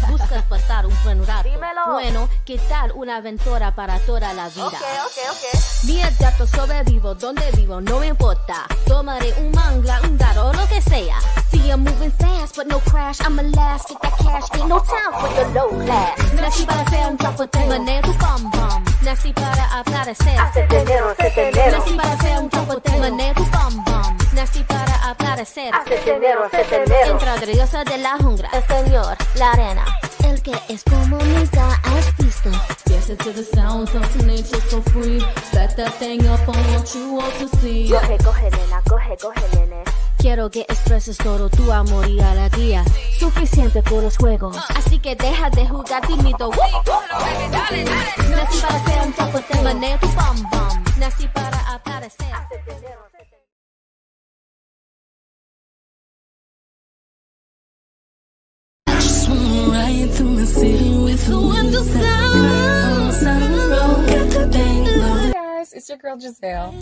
Buscas pasar un buen rato. Dímelo. Bueno, ¿qué tal una aventura para toda la vida? Ok. Mira dato sobrevivo, donde vivo, no me importa. Tomaré un manga, un gato, lo que sea. See I'm moving fast, but no crash. I'm a last, get that cash, ain't no time for your low class. Nací para ser un chapoteo, manejo tu bum bum. Nací para aparecer. Hacete dinero. Nací para ser un chapoteo, manejo tu bum bum. Nací para aparecer. Hacete dinero. Entre diosa de la jungla, el señor, la arena. El que es como nunca has visto. Dance to the sounds of nature so free. Back that thing up on what you want to see. Coge, nena, coge, nene. Quiero que expreses todo tu amor y alegría. Suficiente por los juegos. Así que deja de jugar tímido. Nací para ser un chapoteo. Manejo tu bum bum. Nací para aparecer. Right through the city with the windows down. On the side of the road, got the thing low. Hey guys, it's your girl Giselle.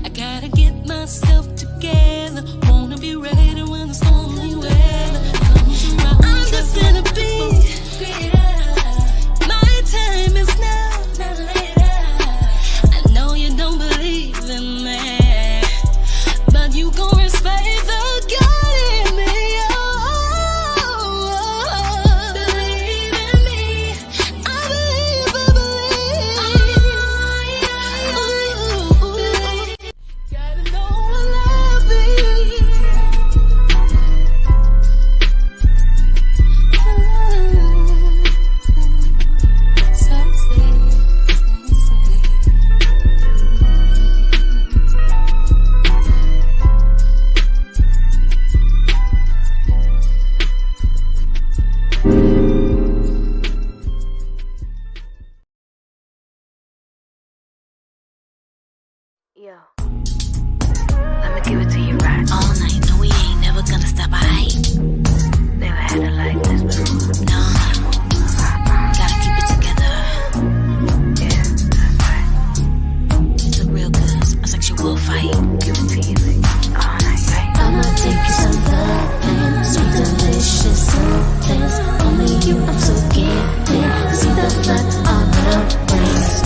I gotta get myself together. Wanna be ready when the stormy weather comes around. I'm just gonna be my time is now, not later. I know you don't believe in me, but you gon' respect the God in me. Yo. Let me give it to you right all night. No, we ain't never gonna stop. I never had it like this before. No, gotta keep it together. Yeah, that's right. It's a real good sexual fight. Give it to you all night, right? I'ma take you some loving, sweet delicious things. Only you, I'm so gifted. See the blood on the wings.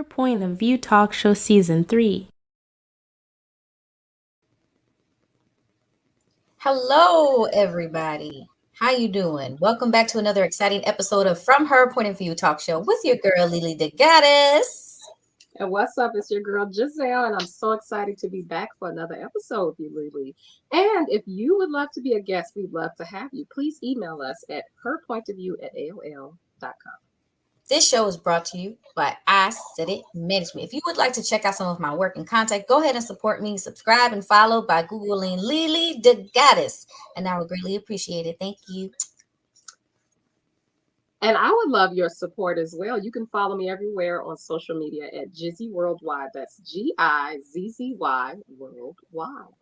Point of View Talk Show Season 3. Hello, everybody. How you doing? Welcome back to another exciting episode of From Her Point of View Talk Show with your girl, Lily the Goddess. And what's up? It's your girl Giselle, and I'm so excited to be back for another episode with you, Lily. And if you would love to be a guest, we'd love to have you. Please email us at herpointofview@aol.com. This show is brought to you by I Said It Management. If you would like to check out some of my work and contact, go ahead and support me. Subscribe and follow by Googling Lily the Goddess. And I would greatly appreciate it. Thank you. And I would love your support as well. You can follow me everywhere on social media at Gizzy Worldwide. That's Gizzy Worldwide.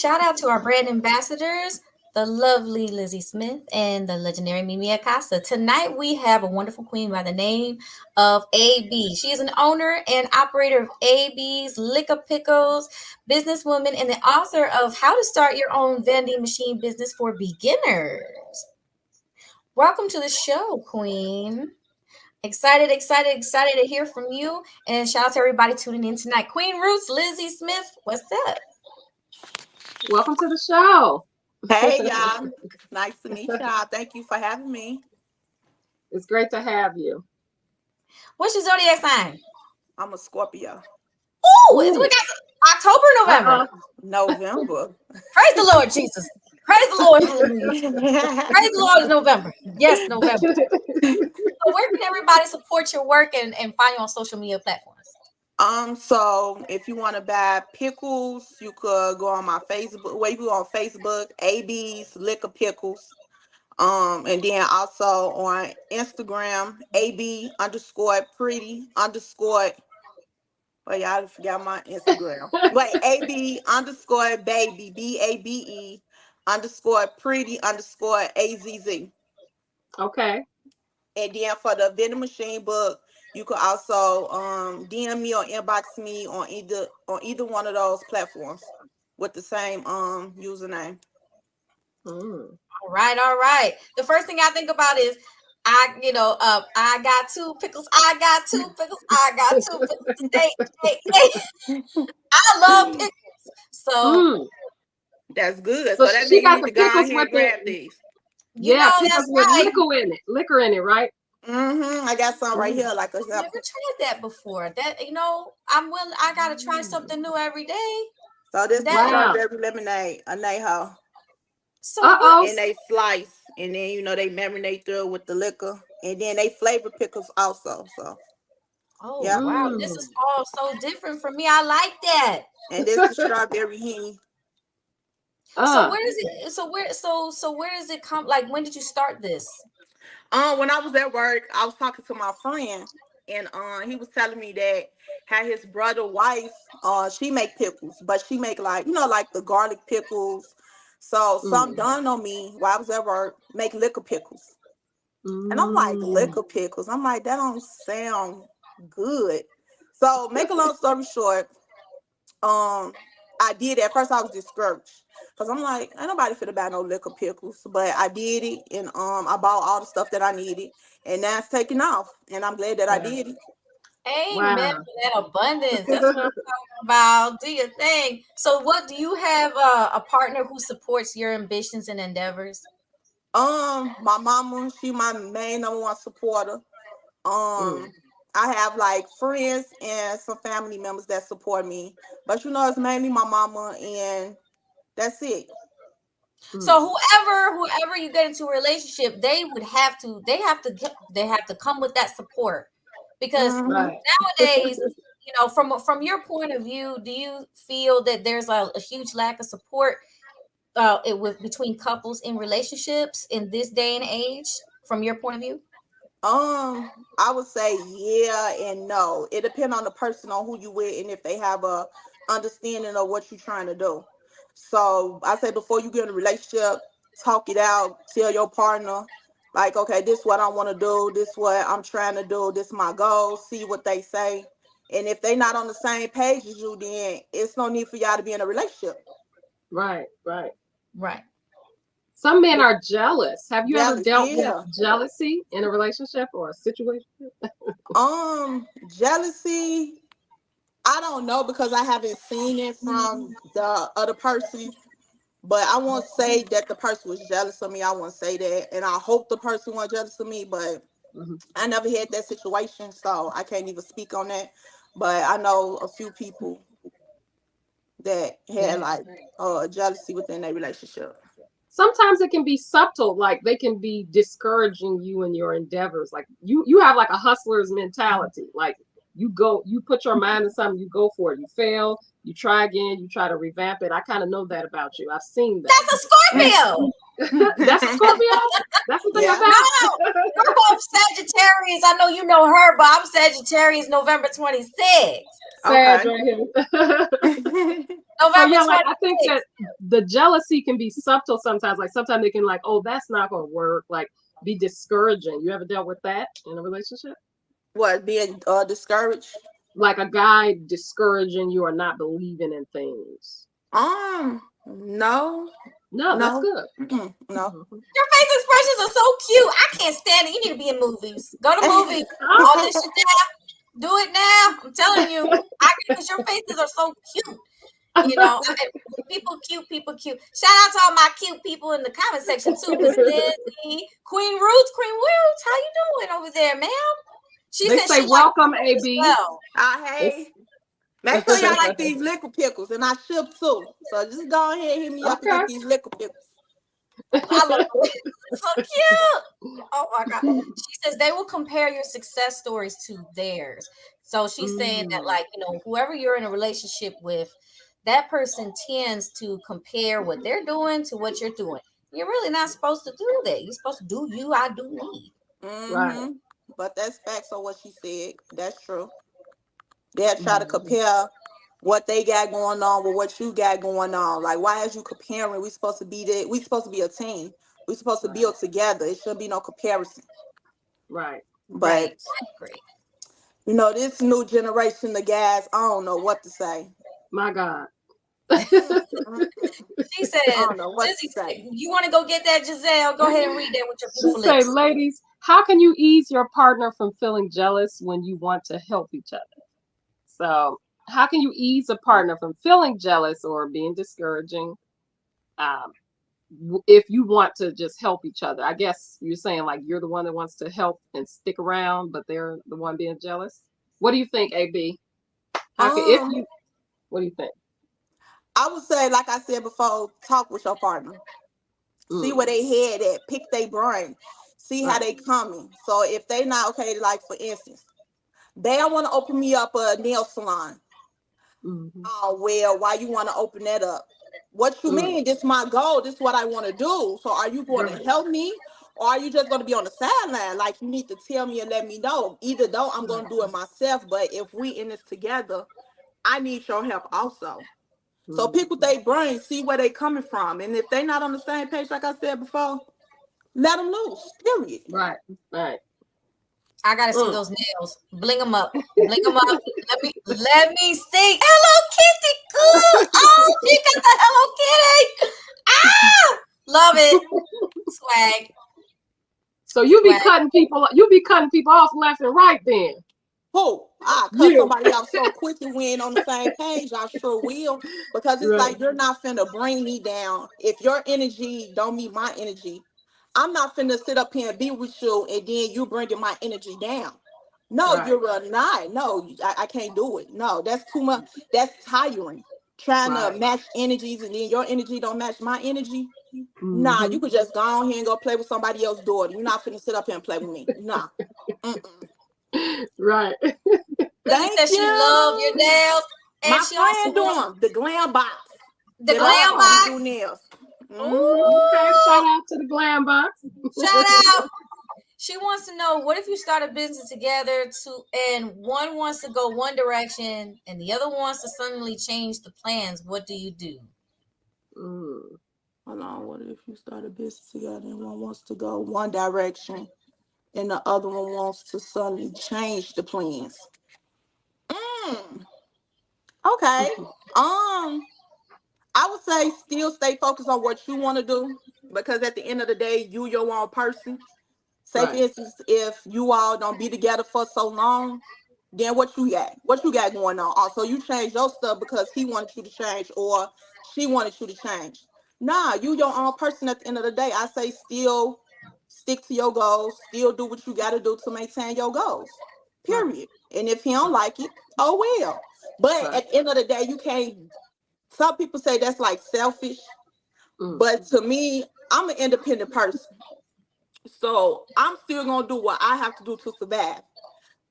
Shout out to our brand ambassadors, the lovely Lizzie Smith and the legendary Mimi Acosta. Tonight we have a wonderful queen by the name of AB. She is an owner and operator of AB's LICKA Pickles, businesswoman, and the author of How to Start Your Own Vending Machine Business for Beginners. Welcome to the show, Queen. Excited to hear from you. And shout out to everybody tuning in tonight. Queen Roots, Lizzie Smith, what's up? Welcome to the show. Hey, y'all. Nice to meet y'all. Thank you for having me. It's great to have you. What's your zodiac sign? I'm a Scorpio. Ooh, we got October, November. November. Praise the Lord, Jesus. Praise the Lord, hallelujah. Praise the Lord, it's November. Yes, November. So where can everybody support your work and find you on social media platforms? So if you want to buy pickles, you could go on my Facebook. Well, you go on Facebook, AB's LICKA Pickles. And then also on Instagram, AB_pretty_. Well, y'all forgot my Instagram. Wait, AB_baby BABE_pretty_AZZ. Okay. And then for the vending machine book, you could also DM me or inbox me on either one of those platforms with the same username. All right. The first thing I think about is I got 2 pickles. I got 2 pickles. I got 2 pickles today. I love pickles. So that's good. So So that she means you got need the to go out pickles here with and grab these. Yeah, pickles that's with right. liquor in it, right? I got some right here, like a I've never tried that before. That I'm willing. I gotta try something new every day. So this is Wow. strawberry lemonade, anejo. So and they slice, and then they marinate through with the liquor, and then they flavor pickles also. So wow, this is all so different for me. I like that. And this is the strawberry henny. So where does it? So where does it come? Like, when did you start this? When I was at work, I was talking to my friend, and he was telling me that how his brother wife, she make pickles, but she make like the garlic pickles. So some dawned on me while I was at work, make liquor pickles. And I'm like, liquor pickles. I'm like, that don't sound good. So make a long story short, I did. At first I was discouraged because I'm like, ain't nobody finna buy no liquor pickles. But I did it, and I bought all the stuff that I needed, and now it's taking off. And I'm glad that I did it. Amen for that abundance. That's what I'm talking about. Do your thing. So what do you have a partner who supports your ambitions and endeavors? My mama, she my main #1 supporter. I have like friends and some family members that support me, but it's mainly my mama, and that's it. So whoever you get into a relationship, they have to come with that support, because nowadays, from your point of view, do you feel that there's a huge lack of support between couples in relationships in this day and age, from your point of view? I would say yeah and no. It depends on the person, on who you with, and if they have a understanding of what you're trying to do. So I say, before you get in a relationship, talk it out. Tell your partner, like, okay, this is what I want to do. This is what I'm trying to do. This is my goal. See what they say. And if they're not on the same page as you, then it's no need for y'all to be in a relationship. Right. Some men are jealous. Have you ever dealt yeah. with jealousy in a relationship or a situation? Jealousy, I don't know, because I haven't seen it from the other person. But I won't say that the person was jealous of me. I won't say that. And I hope the person was jealous of me, but I never had that situation, so I can't even speak on that. But I know a few people that had jealousy within their relationship. Sometimes it can be subtle, like they can be discouraging you in your endeavors. Like you have like a hustler's mentality. Like you put your mind to something, you go for it. You fail, you try again, you try to revamp it. I kind of know that about you. I've seen that. That's a Scorpio. That's a Scorpio? That's the thing about No, we're both Sagittarius. I know you know her, but I'm Sagittarius, November 26th. Sag right here. November 26th. Like I think that the jealousy can be subtle sometimes. Like sometimes they can like, oh, that's not gonna work. Like be discouraging. You ever dealt with that in a relationship? What, being discouraged? Like a guy discouraging you or not believing in things. No, that's good. No. Your face expressions are so cute. I can't stand it. You need to be in movies. Go to movies. All this shit now. Do it now. I'm telling you. Because your faces are so cute. People cute. Shout out to all my cute people in the comment section too. Miss Lizzie, Queen Roots, how you doing over there, ma'am? They say welcome, AB. Hey. Make sure y'all like these liquor pickles, and I ship too. So just go ahead and hit me up and Okay. get these liquor pickles. I love it. So cute. Oh my God. She says they will compare your success stories to theirs. So she's saying that, like, you know, whoever you're in a relationship with, that person tends to compare what they're doing to what you're doing. You're really not supposed to do that. You're supposed to do you, I do me. Right. But that's facts on what she said. That's true. They'll try to compare what they got going on with what you got going on. Like, why is you comparing? We supposed to be there. We supposed to be a team. We supposed to build together. It shouldn't be no comparison. Right. But Right. Great. you know, this new generation of guys, I don't know what to say. My God. She said, I don't know what to Lizzie, say. you want to go get that, Giselle? Go ahead and read that with your She beautiful say, lips. ladies, how can you ease your partner from feeling jealous when you want to help each other? So how can you ease a partner from feeling jealous or being discouraging if you want to just help each other? I guess you're saying like you're the one that wants to help and stick around, but they're the one being jealous. What do you think, AB? How can what do you think? I would say, like I said before, talk with your partner. See where they head at. Pick their brain. See how they coming. So if they not okay, like for instance, they don't want to open me up a nail salon. Oh, well, why you want to open that up? What you mean? This is my goal. This is what I want to do. So are you going to help me? Or are you just going to be on the sideline? Like, you need to tell me and let me know. Either though, I'm going to do it myself. But if we in this together, I need your help also. So pick with their brain, see where they coming from. And if they not on the same page, like I said before, let them loose, period. Right. I gotta see those nails. Bling them up. Bling them up. Let me see. Hello Kitty. Good. Oh, she got the Hello Kitty. Ah, love it. Swag. So you be cutting people off left and right then. Who? I cut somebody off so quick and we ain't on the same page. I sure will. Because it's like you're not finna bring me down. If your energy don't meet my energy, I'm not finna sit up here and be with you and then you bringing my energy down. No, you're not. No, I can't do it. No, that's too much. That's tiring. Trying to match energies and then your energy don't match my energy. Nah, you could just go on here and go play with somebody else's daughter. You're not finna sit up here and play with me. Nah. Right. Lizzie says she love your nails. And my she also friend doing the glam box. The glam box. Do nails. Okay, shout out to the glam box. Shout out. She wants to know, what if you start a business together and one wants to go one direction and the other wants to suddenly change the plans? What do you do? Hold on. What if you start a business together and one wants to go one direction and the other one wants to suddenly change the plans? Okay. I would say still stay focused on what you want to do, because at the end of the day, you your own person. Say for instance, if you all don't be together for so long, then what you got going on? Also, you change your stuff because he wanted you to change or she wanted you to change. Nah, you your own person at the end of the day. I say still stick to your goals, still do what you got to do to maintain your goals, period. And if he don't like it, oh well. But at the end of the day, you can't. Some people say that's like selfish, but to me, I'm an independent person. So I'm still gonna do what I have to do to survive.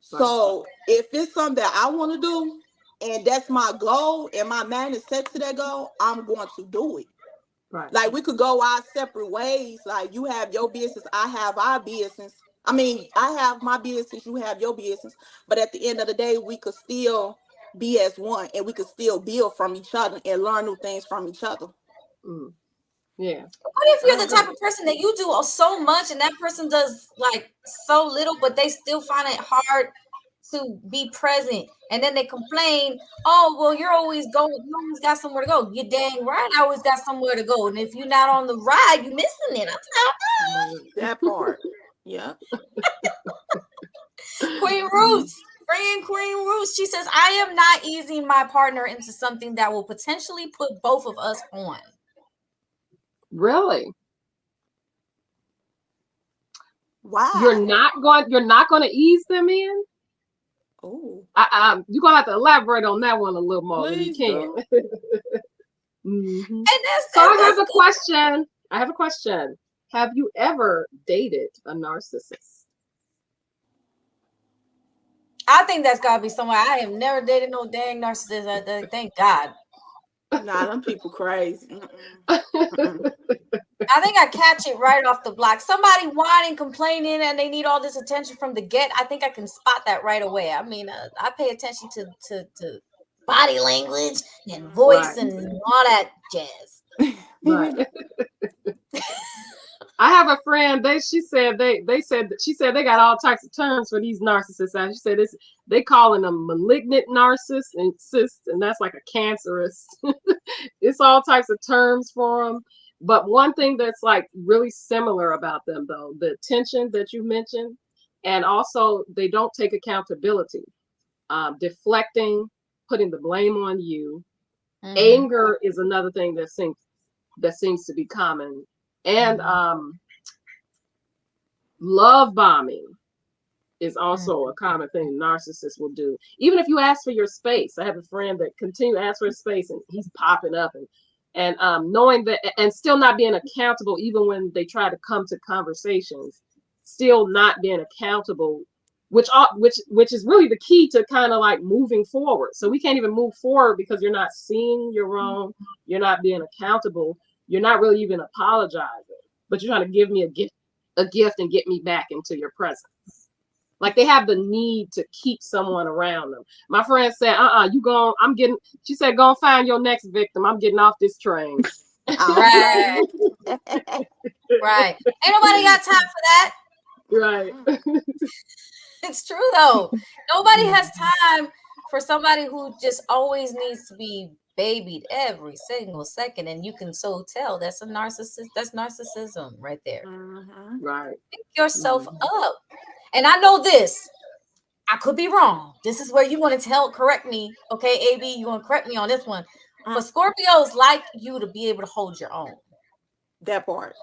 So if it's something that I want to do and that's my goal and my mind is set to that goal, I'm going to do it. Like we could go our separate ways. Like you have your business, I have our business. I mean, I have my business, you have your business. But at the end of the day, we could still be as one and we could still build from each other and learn new things from each other. Yeah. What if you're the type of person that you do so much and that person does like so little, but they still find it hard to be present, and then they complain, oh, well, you always got somewhere to go. You're dang right, I always got somewhere to go. And if you're not on the ride, you're missing it. That part. Yeah. Queen Roots. Friend Queen Roots. She says, I am not easing my partner into something that will potentially put both of us on. Really? Wow. You're not going to ease them in? Oh, You're gonna have to elaborate on that one a little more when you please can. do. Mhm. And that's So I that's have a question. I have a question. Have you ever dated a narcissist? I think that's gotta be somewhere. I have never dated no dang narcissist. Thank God. Nah, them people crazy. Mm-mm. I think I catch it right off the block. Somebody whining, complaining, and they need all this attention from the get. I think I can spot that right away. I mean, I pay attention to body language and voice Right. and all that jazz. Right. I have a friend. She said they got all types of terms for these narcissists. She said they calling them malignant narcissists, and that's like a cancerous. It's all types of terms for them. But one thing that's like really similar about them, though, the attention that you mentioned, and also they don't take accountability, deflecting, putting the blame on you. Mhm. Anger is another thing that seems to be common, and love bombing is also a common thing narcissists will do. Even if you ask for your space, I have a friend that continue to ask for his space, and he's popping up and knowing that, and still not being accountable, even when they try to come to conversations, still not being accountable, which is really the key to kind of like moving forward. So we can't even move forward because you're not seeing you're wrong, you're not being accountable, you're not really even apologizing, but you're trying to give me a gift and get me back into your presence. Like they have the need to keep someone around them. My friend said, she said, go and find your next victim. I'm getting off this train. Right. Right. Ain't nobody got time for that. Right. It's true though. Nobody has time for somebody who just always needs to be babied every single second. And you can so tell that's a narcissist. That's narcissism right there. Right. Pick yourself up. And I know this. I could be wrong. This is where you want to correct me. Okay, AB, you want to correct me on this one. But Scorpios like you to be able to hold your own. That part.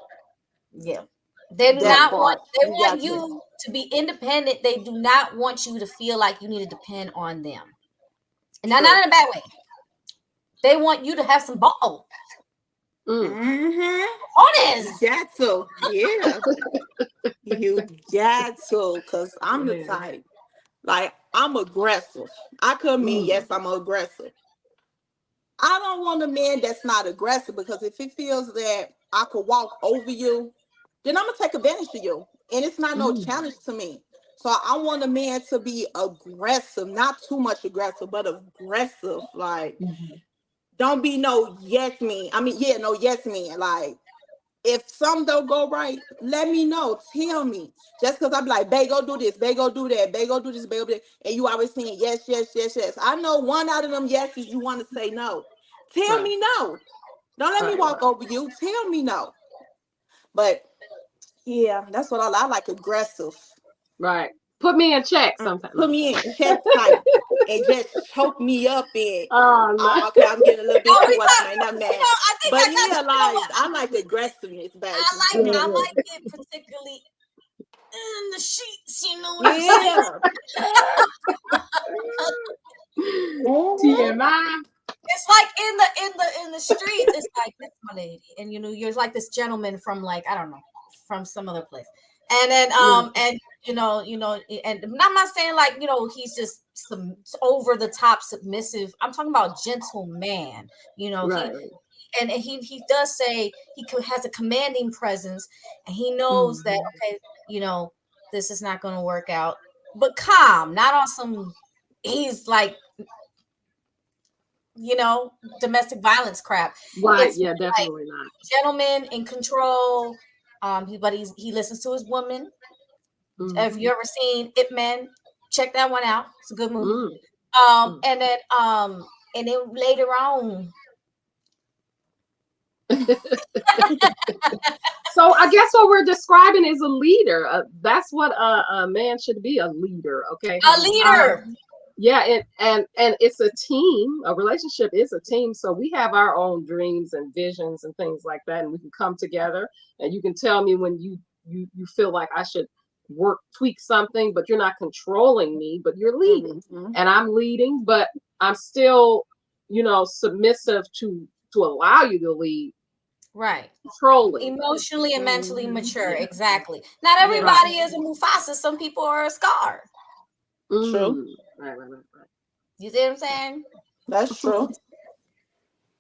Yeah. They do not want Exactly. you to be independent. They do not want you to feel like you need to depend on them. And not in a bad way. They want you to have some balls. Honest. You got to. Yeah. You got to, because I'm the type. Like, I'm aggressive. I could mean, yes, I'm aggressive. I don't want a man that's not aggressive, because if he feels that I could walk over you, then I'm going to take advantage of you. And it's not no challenge to me. So I want a man to be aggressive, not too much aggressive, but aggressive. Like, don't be no yes man. I mean, yeah, no yes man. Like, if some don't go right, let me know. Tell me. Just because I'm like, babe, go do this, babe, go do that, babe, go do this, babe, go do that. And you always saying yes, yes, yes, yes. I know one out of them yeses you want to say no. Tell me no. Don't let me walk over you. Tell me no. But yeah, that's what I like, aggressive. Right. Put me in check sometimes. Put me in check type and just choke me up in. No. Okay, I'm getting a little bit too much tonight. Not mad. But yeah, like I like aggressiveness, baby. I like it particularly in the sheets, you know what I'm saying? TMI. It's like in the streets, it's like this my lady. And you're like this gentleman from like, I don't know, from some other place. And then and and I'm not saying like he's just some over the top submissive. I'm talking about gentleman. Right. He does say he has a commanding presence, and he knows that this is not going to work out, but calm, not on some. He's like domestic violence crap. Right. It's Yeah, definitely not. Gentleman in control. He listens to his woman. If you ever seen Ip Man, check that one out. It's a good movie. And then later on. So I guess what we're describing is a leader. That's what a man should be, a leader. Okay. A leader. Yeah, and it's a team. A relationship is a team. So we have our own dreams and visions and things like that, and we can come together. And you can tell me when you feel like I should tweak something, but you're not controlling me, but you're leading. And I'm leading, but I'm still, submissive to allow you to lead. Right. Controlling. Emotionally and mentally mature. Exactly. Not everybody is a Mufasa. Some people are a Scar. True. Right. You see what I'm saying? That's true.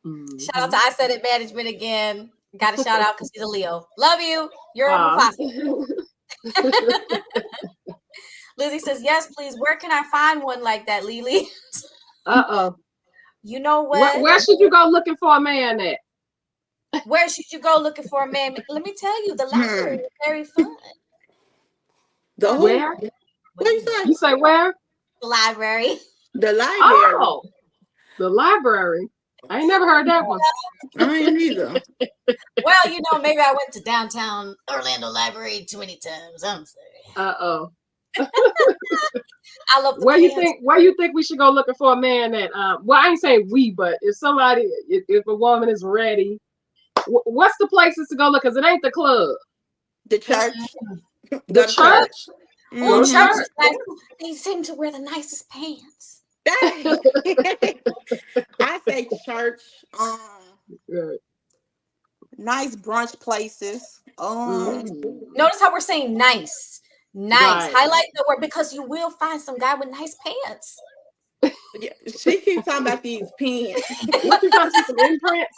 Shout out to I Said It Management again. Got a shout out because he's a Leo. Love you. You're a Mufasa. Lizzie says, yes, please. Where can I find one like that, Lily? You know what? Where should you go looking for a man at? Where should you go looking for a man? Let me tell you, the library is very fun. Where? What you say? You say where? The library. The library. Oh, the library. I ain't never heard that one. I ain't either. Well, maybe I went to downtown Orlando Library too many times. I'm sorry. I love the where you think we should go looking for a man at? Well, I ain't saying we, but if a woman is ready, what's the places to go look? Because it ain't the club. The church. The church. Oh, church is nice. They seem to wear the nicest pants. I say church. Right. Nice brunch places. Notice how we're saying nice. Nice. Right. Highlight the word because you will find some guy with nice pants. Yeah, she keeps talking about these pants. What you trying to see some imprints?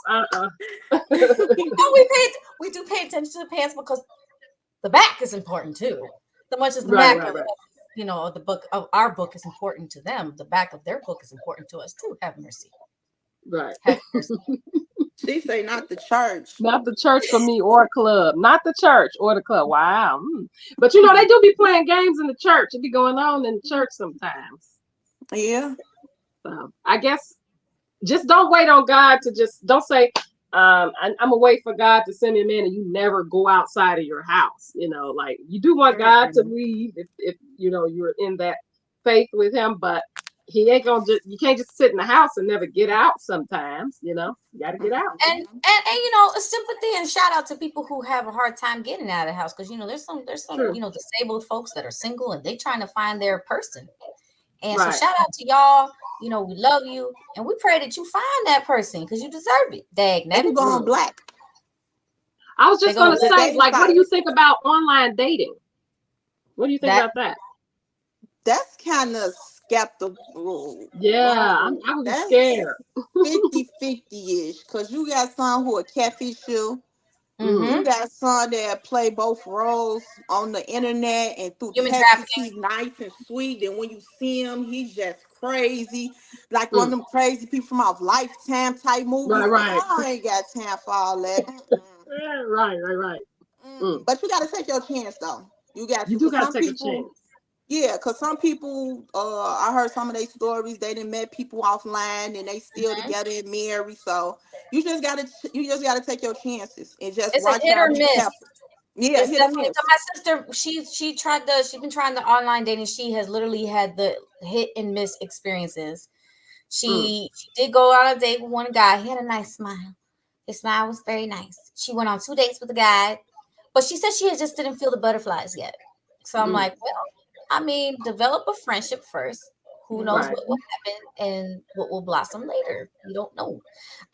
We do pay attention to the pants because the back is important too. So much as the back of the book of our book is important to them, the back of their book is important to us too. Have mercy. Right. Have mercy. She say not the church. Not the church for me or club. Not the church or the club. Wow. But they do be playing games in the church. It be going on in the church sometimes. Yeah. So I guess just don't wait on God to don't say, I'm gonna wait for God to send me a man and you never go outside of your house. Like you do want God to lead if you're in that faith with him, but he ain't gonna you can't just sit in the house and never get out sometimes, you gotta get out. And a sympathy and shout out to people who have a hard time getting out of the house because there's some disabled folks that are single and they trying to find their person. And so shout out to y'all. We love you and we pray that you find that person because you deserve it. Dag, never going black. I was just gonna say, like, what do you think about online dating? What do you think about that? That's kind of skeptical. Yeah, I was scared. 50-50-ish because you got some who are catfish you. You got some that play both roles on the internet and through text. He's nice and sweet, and when you see him, he's just crazy, like one of them crazy people from off Lifetime type movies. Right. I ain't got time for all that. Right. But you got to take your chance, though. You do got to take a chance. Yeah, because some people, I heard some of their stories. They done met people offline and they still together and married. So you just gotta take your chances and just watch out. Be careful. Yeah, it's definitely. So my sister, she's been trying the online dating. She has literally had the hit and miss experiences. She did go on a date with one guy. He had a nice smile. His smile was very nice. She went on 2 dates with the guy, but she said she just didn't feel the butterflies yet. So I'm like, well, develop a friendship first. Who knows what will happen and what will blossom later? We don't know.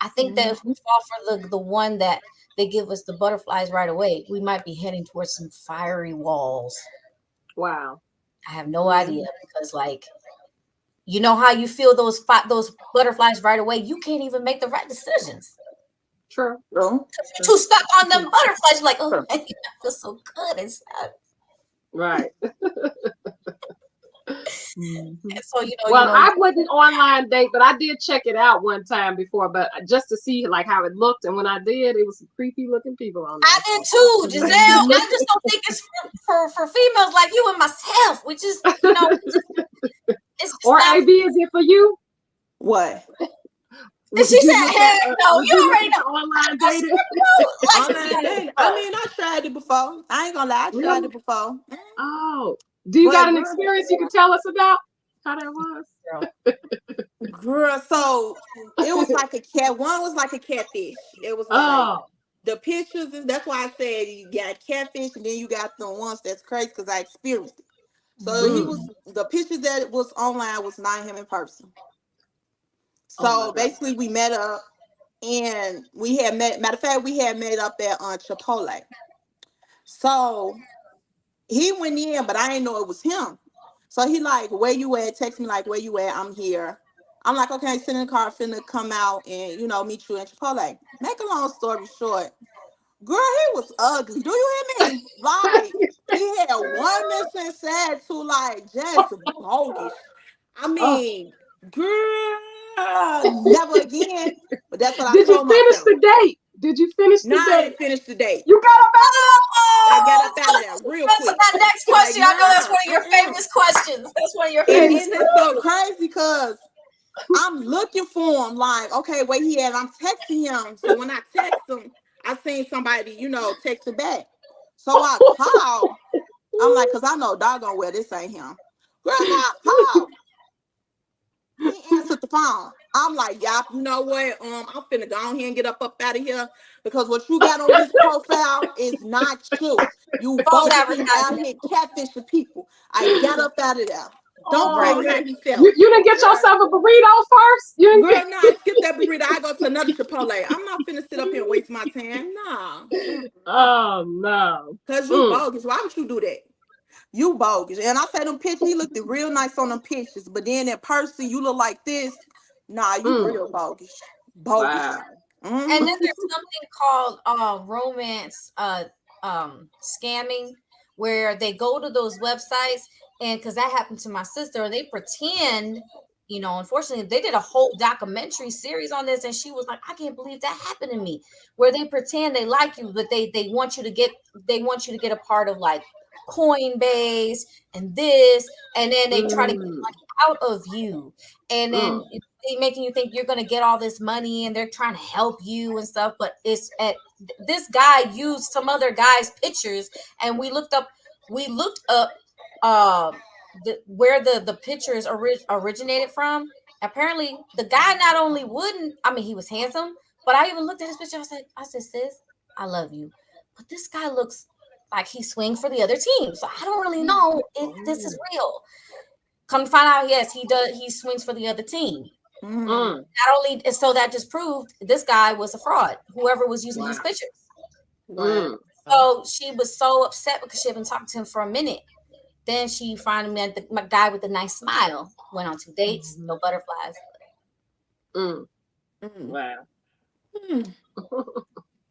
I think that if we fall for the one that they give us the butterflies right away, we might be heading towards some fiery walls. Wow. I have no idea because, like, you know how you feel those butterflies right away? You can't even make the right decisions. True. You're too stuck on them butterflies. You're like, oh, I feel so good inside. Right. So I wouldn't online date, but I did check it out one time before, but just to see like how it looked. And when I did, it was some creepy looking people on there. I did too, Giselle. I just don't think it's for females like you and myself, which is it's or not, AB, is it for you? What? She said, "Heck no, you already know." Online dating. Online dating. I tried it before. I ain't gonna lie, I tried it before. Oh. Do you got an experience you can tell us about how that was? Girl, so it was like a cat. One was like a catfish. It was like the pictures, that's why I said you got catfish, and then you got the ones that's crazy because I experienced it. So he Mm. was, the pictures that was online was not him in person. Oh my So God. basically, we met up, and we had met. Matter of fact, we had met up at Chipotle. So he went in, but I didn't know it was him. So he like, where you at? Text me like, where you at? I'm here. I'm like, okay, sit in the car, finna come out and meet you in Chipotle. Make a long story short, girl, he was ugly. Do you hear me? Like, he had one mission said to like just bogus. I Oh, mean, girl, never again. But that's what I did you told finish myself. the date? Did you finish Nah, the I date? didn't finish the date. You got up I got Oh, up out of there real so quick. that next Like, question, I know that's nah, one of your favorite questions. That's one of your And favorite. then it's so crazy because I'm looking for him, like, okay, where he at? I'm texting him. So when I text him, I seen somebody, text it back. So I called. I'm like, because I know doggone well this ain't him. Girl, I called. He answered the phone. I'm like, y'all, you know what? I'm finna go on here and get up out of here because what you got on this profile is not you. You False bogey out advertising. here catfishing people. I got up out of there. Don't Right. play how he felt. You didn't get Girl, yourself a burrito first? You didn't girl, get no, I skipped that burrito. I go to another Chipotle. I'm not finna sit up here and waste my time. Nah. Oh no. Because you Mm. bogus. Why would you do that? You bogus. And I said them pictures, he looked real nice on them pictures. But then in person, you look like this. Nah, you Mm. real bogus. Bogus. Wow. And then there's something called romance scamming, where they go to those websites, and because that happened to my sister, they pretend, unfortunately, they did a whole documentary series on this, and she was like, I can't believe that happened to me, where they pretend they like you, but they want you to get a part of like Coinbase and this, and then they try to get Mm. money out of you, and then Mm. they making you think you're going to get all this money, and they're trying to help you and stuff, but this guy used some other guy's pictures, and we looked up uh where the pictures originated from. Apparently the guy not only wouldn't, I mean, he was handsome, but I even looked at his picture. I said, sis, I love you, but this guy looks like he swings for the other team, so I don't really know if this is real. Come to find out, yes, he does. He swings for the other team. Mm. Mm. Not only, so that just proved this guy was a fraud, whoever was using these Wow. pictures. Mm. So she was so upset because she had been talking to him for a minute. Then she finally met the guy with the nice smile. Went on 2 dates, no butterflies. Mm. Mm. Wow. Mm.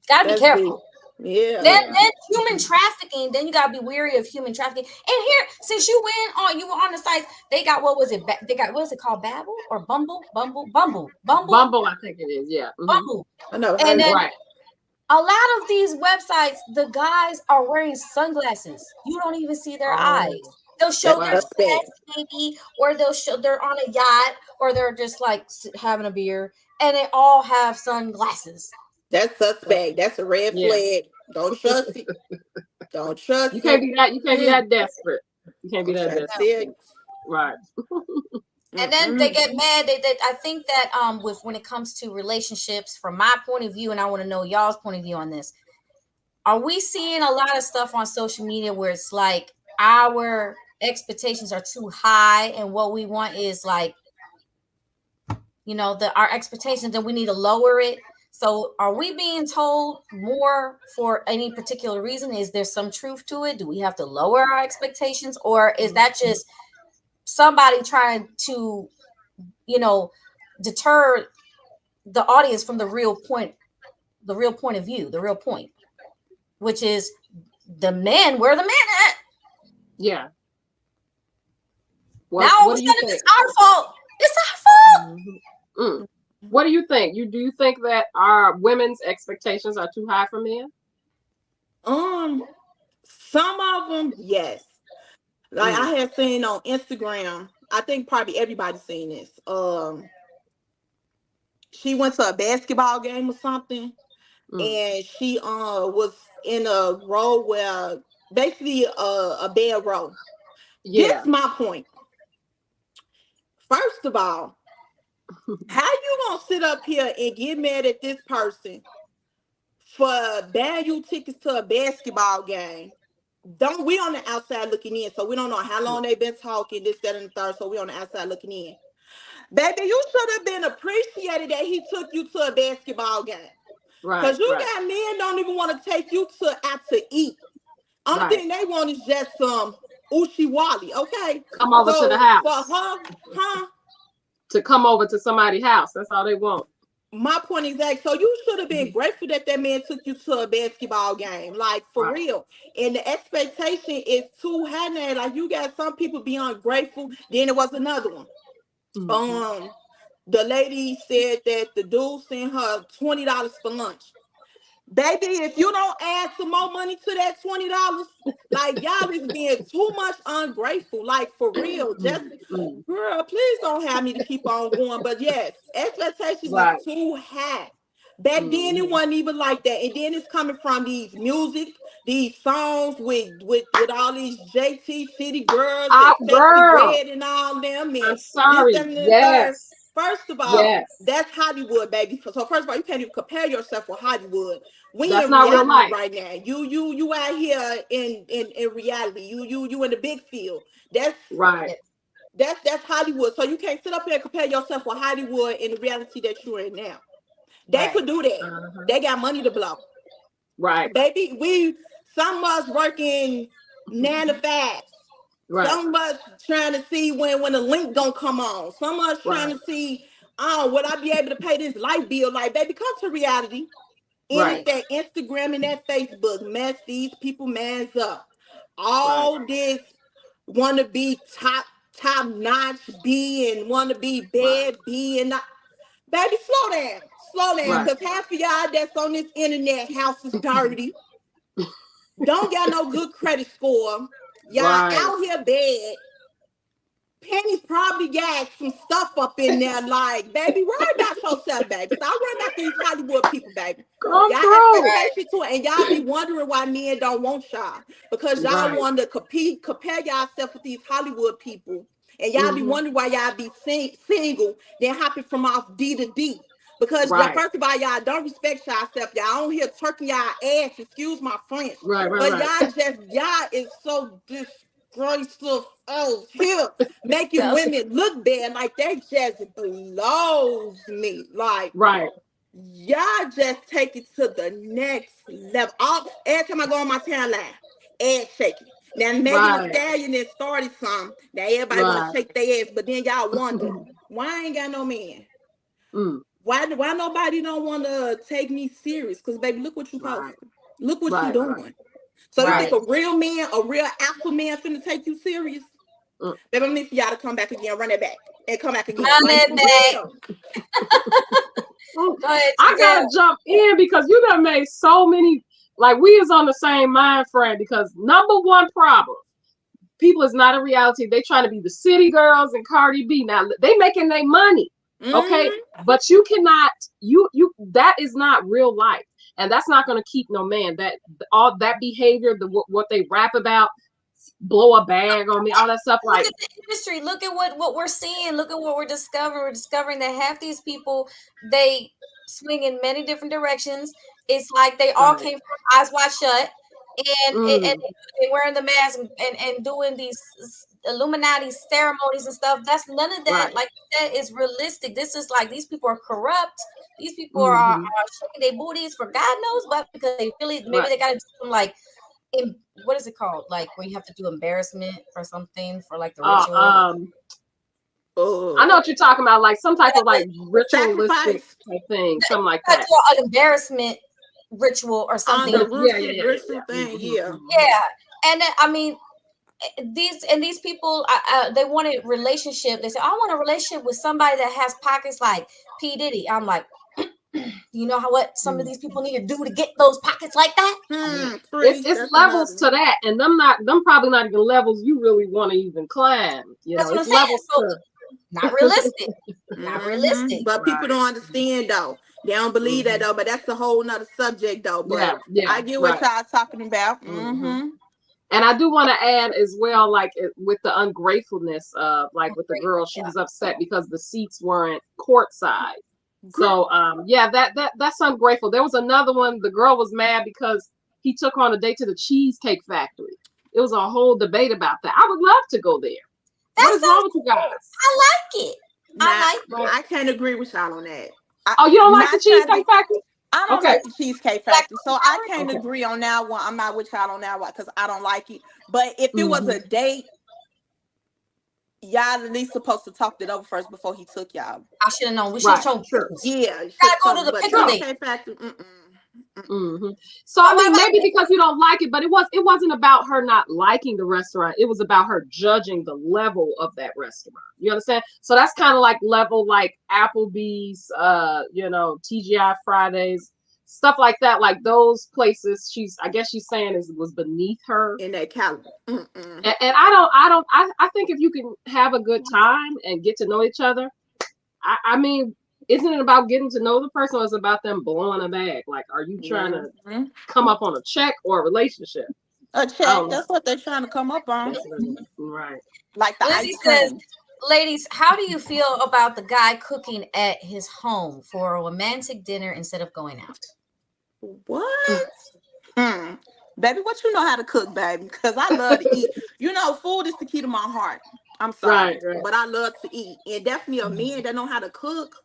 Gotta be That's careful. deep. Yeah. Then human trafficking. Then you gotta be wary of human trafficking. And here, since you were on the sites, they got, what was it? They got, what is it called? Babel or Bumble? Bumble, Bumble, I think it is. Yeah. Mhm. Bumble. I never heard And of then Right. a lot of these websites, the guys are wearing sunglasses. You don't even see their eyes. Oh. They'll show That's their suspect. sex, maybe, or they'll show they're on a yacht, or they're just like having a beer, and they all have sunglasses. That's suspect. That's a red Yeah. flag. Don't trust it. Don't trust You can't it. be that. You can't be that desperate. You can't be I'm that trying to desperate. tell you. Right. And then they get mad. I think that when it comes to relationships, from my point of view, and I want to know y'all's point of view on this, are we seeing a lot of stuff on social media where it's like our expectations are too high, and what we want is like, our expectations, and we need to lower it? So are we being told more for any particular reason? Is there some truth to it? Do we have to lower our expectations, or is that just somebody trying to, deter the audience from the real point of view, the real point, which is the men, where the men at? Yeah. Now all of a sudden it's our fault. It's our fault. Mm-hmm. Mm. What do you think? Do you think that our women's expectations are too high for men? Some of them, yes. Like I had seen on Instagram, I think probably everybody's seen this. She went to a basketball game or something, and she was in a row where basically a bed row. Yeah. This my point. First of all, how you gonna sit up here and get mad at this person for buying you tickets to a basketball game. We on the outside looking in, so we don't know how long they've been talking, this, that, and the third. So we on the outside looking in. Baby, you should have been appreciated that he took you to a basketball game. Right. Because you right. got men don't even want to take you out to eat. Only Right. thing they want is just some Wally, okay? Come over to the house. For her, to come over to somebody's house. That's all they want. My point exactly. So you should have been grateful that man took you to a basketball game, like for real. And the expectation is too high now. Like you got some people be ungrateful. Then there was another one. The lady said that the dude sent her $20 for lunch. Baby, if you don't add some more money to that $20, like y'all is being too much ungrateful. Like for real, just girl, please don't have me to keep on going. But yes, expectations are too high. Back then it wasn't even like that. And then it's coming from these these songs with all these JT City girls, Red and all them. And I'm sorry. Yes. First of all, that's Hollywood, baby. So first of all, you can't even compare yourself with Hollywood. We that's in not real life right now. You out here in reality. You in the big field. That's right. That's Hollywood. So you can't sit up here and compare yourself with Hollywood in the reality that you're in now. They could do that. They got money to blow. Right. Baby, some of us working 9 to 5. Right. Some of us trying to see when the link gonna come on. Some of us trying to see, would I be able to pay this light bill? Like, baby, come to reality. And it's that Instagram and that Facebook mess these people mans up. All this want to be top notch B and want to be bad B and not. Baby, slow down, because half of y'all that's on this internet house is dirty. Don't got no good credit score. Y'all out here bad. Penny's probably got some stuff up in there, like, baby, worry about yourself, baby. Stop worrying about these Hollywood people, baby. Y'all expectation to it, and y'all be wondering why men don't want y'all. Because y'all want to compare yourself with these Hollywood people. And y'all be wondering why y'all be single, then hopping from off D to D. Because first of all, y'all don't respect yourself. Y'all on here turking y'all ass, excuse my French. Y'all is so disgraceful. Oh, here, making women look bad. Like, that just blows me. Like, y'all just take it to the next level. Every time I go on my timeline, ass shaking. Now, Megan Thee Stallion has started some. Now, everybody want to shake their ass, but then y'all wonder, why I ain't got no man? Why nobody don't want to take me serious? Because, baby, look what you posting. Look what you doing. So you think a real man, a real alpha man finna take you serious? Baby, I'm need for y'all to come back again, run it back, and come back again. Run it back. Go ahead, I gotta jump in because you done made so many, like, we is on the same mind frame, because number one problem, people is not a reality. They trying to be the city girls and Cardi B. Now they making their money. Okay, but you cannot, you that is not real life, and that's not going to keep no man. That all that behavior, what they rap about, blow a bag on me, all that stuff. Like, look at the industry, look at what we're seeing, look at what we're discovering. We're discovering that half these people, they swing in many different directions. It's like they all came from Eyes Wide Shut, and they wearing the mask and doing these Illuminati ceremonies and stuff. That's none of that. Like, that is realistic. This is like, these people are corrupt. These people are shaking their booties for God knows what, because they really, maybe they got to do some, like, what is it called? Like, where you have to do embarrassment for something, for like the ritual. I know what you're talking about, like some type of like ritualistic type thing, something like that. An embarrassment ritual or something. Ritual thing. Yeah. And then, I mean, these people, they wanted relationship. They say, I want a relationship with somebody that has pockets like P. Diddy. I'm like, you know what some of these people need to do to get those pockets like that? It's levels to that, and them probably not even levels you really want to even climb. You know, it's levels to not realistic. Not realistic. But people don't understand though. They don't believe that though. But that's a whole nother subject though. But I get what y'all talking about. And I do want to add as well, like with the ungratefulness of, like with the girl, she was upset because the seats weren't courtside. So yeah, that's ungrateful. There was another one. The girl was mad because he took her on a date to the Cheesecake Factory. It was a whole debate about that. I would love to go there. What is wrong with you guys? I like it. I can't agree with y'all on that. Oh, you don't like the Cheesecake Factory? I don't like the Cheesecake Factory, so I can't Okay. agree on that one. I'm not with y'all on that one because I don't like it. But if it was a date, y'all at least supposed to talk it over first before he took y'all. I should have known. We should have shown. Yeah, gotta go to the pickle date. Cheesecake Factory. So I mean, maybe because you don't like it, but it wasn't about her not liking the restaurant. It was about her judging the level of that restaurant. You understand? So that's kind of like level like Applebee's, TGI Fridays, stuff like that. Like those places, I guess she's saying was beneath her in that caliber. And I think if you can have a good time and get to know each other, I mean, isn't it about getting to know the person, or is it about them blowing a bag? Like, are you trying to come up on a check or a relationship? A check. That's what they're trying to come up on. Right. Like the Lizzie ice cream. says, ladies, how do you feel about the guy cooking at his home for a romantic dinner instead of going out? What? Baby, what you know how to cook, baby? Because I love to eat. Food is the key to my heart. I'm sorry, right. But I love to eat. And definitely a man that know how to cook.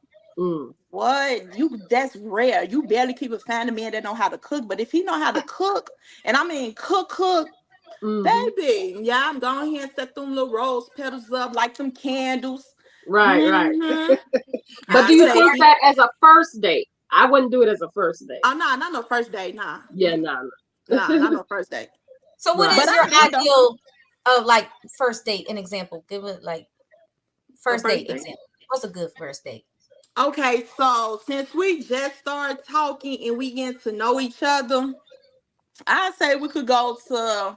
What? That's rare. You barely keep find a man that know how to cook. But if he know how to cook, and I mean cook, baby, yeah, I'm going here and set them little rose petals up like them candles. Right. But do you think that as a first date? I wouldn't do it as a first date. Oh, no, not no first date, nah. Yeah, no. Nah, not no first date. So what is your ideal of like first date? An example. Give it like first date example. What's a good first date? Okay, so since we just started talking and we get to know each other, I say we could go to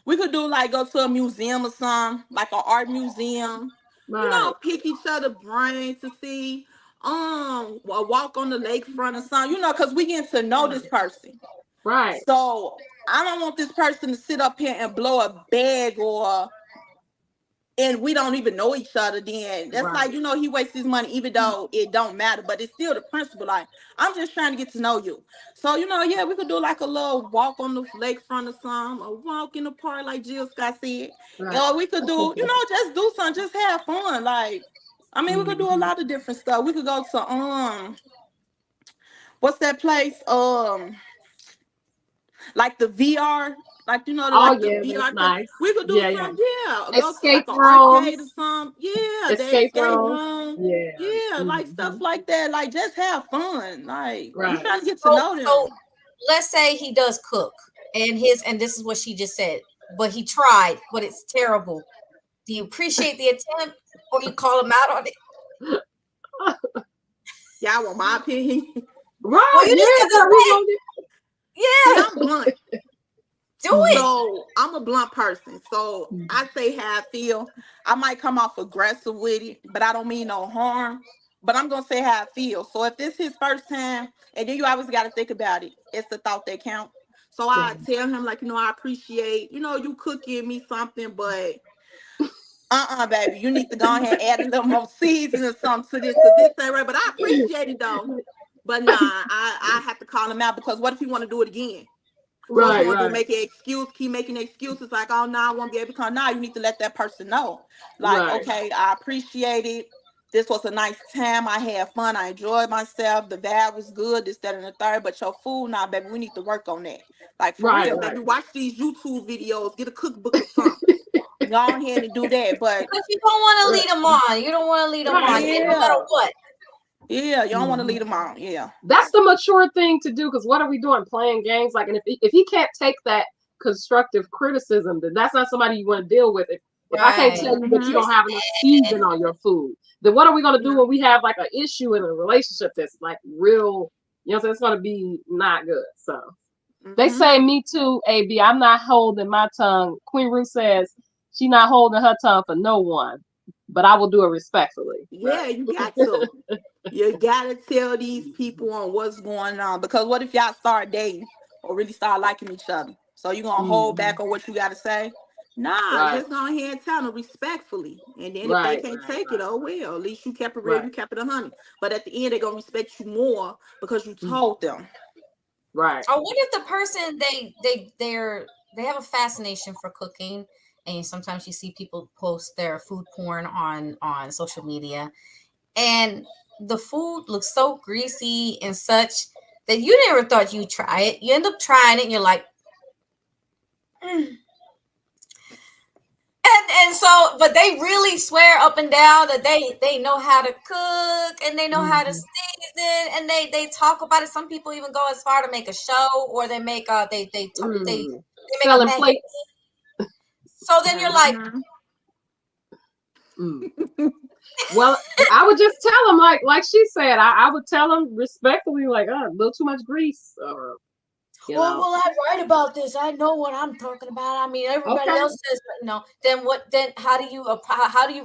a museum or something, like an art museum. Right. Pick each other brain to see. A walk on the lakefront or something, because we get to know this person. Right. So I don't want this person to sit up here and blow a bag and we don't even know each other. Then that's like, he wastes his money, even though it don't matter, but it's still the principle. Like, I'm just trying to get to know you. So, yeah, we could do like a little walk on the lakefront or something, or walk in the park, like Jill Scott said. Right. Or we could do, just do something, just have fun. Like, I mean, we could do a lot of different stuff. We could go to what's that place? Like the VR, like the VR. Nice. We could do something, Escape go to like an room. arcade or something. Yeah, escape room. Yeah. Like stuff like that. Like just have fun. Like right. I'm trying to get to know them. So let's say he does cook, and this is what she just said, but he tried, but it's terrible. Do you appreciate the attempt, or you call him out on it? Yeah, I want my opinion. Right. Well, you just See, I'm blunt. Do it. So I'm a blunt person. So I say how I feel. I might come off aggressive with it, but I don't mean no harm. But I'm gonna say how I feel. So if this is his first time, and then you always got to think about it. It's the thought that counts. So I tell him like, I appreciate, you cooking me something, but baby, you need to go ahead and add a little more seasoning or something to this, because this ain't right. But I appreciate it though. But nah, I have to call him out, because what if he want to do it again? Right. To make an excuse, keep making excuses like, oh no, I won't be able to come. Now you need to let that person know. Like, okay, I appreciate it. This was a nice time. I had fun. I enjoyed myself. The vibe was good. This, that, and the third. But your food, now, baby, we need to work on that. Like, for real, baby. Watch these YouTube videos. Get a cookbook or something. Go ahead and do that. But you don't want to lead them on. You don't want to lead them on. Yeah. No matter what. Yeah, you don't want to lead them on. Yeah. That's the mature thing to do, because what are we doing? Playing games? Like, and if he can't take that constructive criticism, then that's not somebody you want to deal with. If I can't tell you that you don't have enough season on your food, then what are we going to do when we have like an issue in a relationship that's like real, it's going to be not good. So they say, me too, AB, I'm not holding my tongue. Queen Ruth says she's not holding her tongue for no one, but I will do it respectfully. Yeah, you got to. You got to tell these people on what's going on, because what if y'all start dating or really start liking each other? So you're going to hold back on what you got to say? Nah, Right. just go ahead and tell them respectfully. And then if they Right. can't take it, oh well. At least you kept it real, Right. you kept it 100. But at the end, they're gonna respect you more because you Mm. told them. Right. Or what if the person they have a fascination for cooking, and sometimes you see people post their food porn on social media, and the food looks so greasy and such that you never thought you'd try it. You end up trying it, and you're like, "Mm." And so, but they really swear up and down that they know how to cook and they know how to Mhm. season, and they talk about it. Some people even go as far to make a show, or they make they make a Selling magazine. plates. So then you're like, Mhm. Mm. Well, I would just tell them like she said. I would tell them respectfully, like, oh, a little too much grease, or you well, know. well, I write about this. I know what I'm talking about. I mean, everybody Okay. else says, no. Then what? Then how do you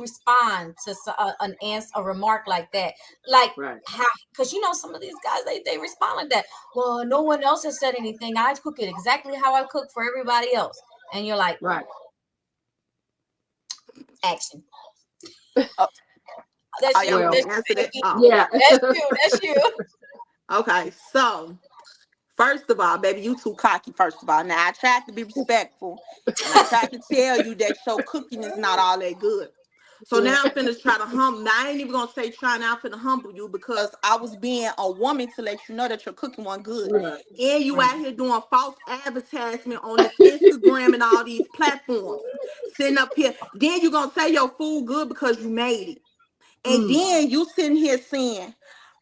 respond to an answer, a remark like that? Like Right. how? Because you know some of these guys they respond like that. Well, no one else has said anything. I cook it exactly how I cook for everybody else, and you're like, Right. action. Oh, That's y'all you. want Well, me That's to answer that? you. Oh, yeah. That's you. That's you. okay. So first of all, baby, you too cocky. First of all, now I tried to be respectful, and I tried to tell you that your cooking is not all that good. So now I'm finna try to humble. Now I ain't even gonna say try now. I'm finna humble you because I was being a woman to let you know that your cooking wasn't good, Right. and you Right. out here doing false advertisement on this Instagram and all these platforms, sitting up here. Then you gonna say your food good because you made it. And Mm. then you sitting here saying,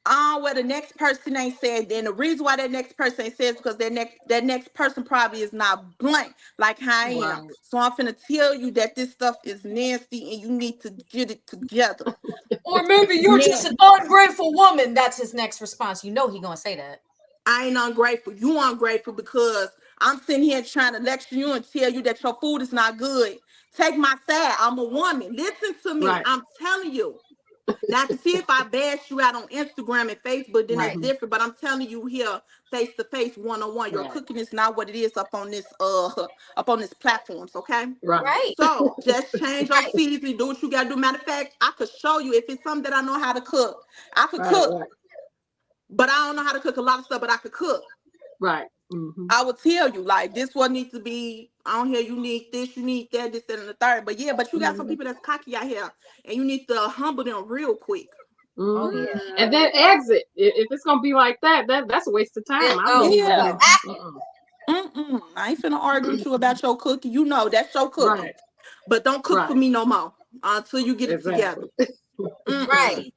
well, the next person ain't said. Then the reason why that next person ain't said is because that next person probably is not blunt like how I am. Right. So I'm finna tell you that this stuff is nasty and you need to get it together. Or maybe you're just Now, an ungrateful woman. That's his next response. You know he gonna say that. I ain't ungrateful. You ungrateful because I'm sitting here trying to lecture you and tell you that your food is not good. Take my side. I'm a woman. Listen to me. Right. I'm telling you. Now to see if I bash you out on Instagram and Facebook, then that's Right. Mhm. different. But I'm telling you here, face to face, one on one, your Right. cooking is not what it is up on this platforms. Okay. Right. Right. So just change your Right. seasoning, do what you gotta do. Matter of fact, I could show you if it's something that I know how to cook. I could Right. cook, Right. but I don't know how to cook a lot of stuff, but I could cook. Right. Mm-hmm. I would tell you like this one needs to be on here. You need this, you need that, this, that, and the third. But yeah, but you got some Mm-hmm. people that's cocky out here, and you need to humble them real quick. Oh Mm-hmm. yeah. And then exit. If it's gonna be like that, that's a waste of time. I Oh wouldn't even Yeah. be. no. Mm-mm. I ain't finna argue with you about your cooking. You know that's your cooking, Right. but don't cook for Right. me no more until you get it together. Exactly. Mm-mm. Right.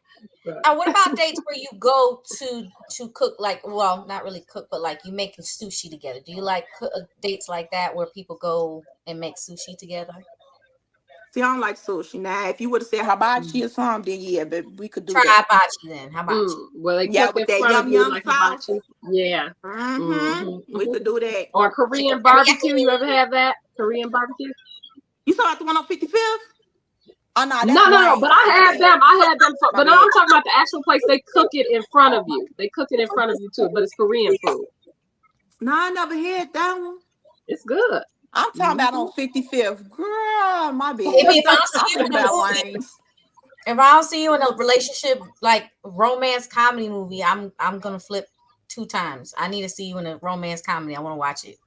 Right. Now, what about dates where you go to cook, like, well, not really cook, but like you making sushi together? Do you like dates like that where people go and make sushi together? See, I don't like sushi. Now, if you would have said hibachi or something, then yeah, but we could do Try that. hibachi then. Hibachi. Well, they Yeah, cook with in that front of yum you yum like sauce. hibachi. Yeah. We could do that. Or Chicken Korean barbecue. You ever teriyaki. have that? Korean barbecue? You saw at the one on 55th? Oh no, No, that's no, no. But Wayne's. I My had bad. them. I had them. My But now I'm bad. talking about the actual place. They cook it in front of you. They cook it in front of you too. But it's Korean food. No, I never had that one. It's good. I'm talking about on 55th. Girl, my bad. If I don't see I'm you thinking in a about movie, Wayne's. if I don't see you in a relationship like romance comedy movie, I'm gonna flip 2 times. I need to see you in a romance comedy. I want to watch it.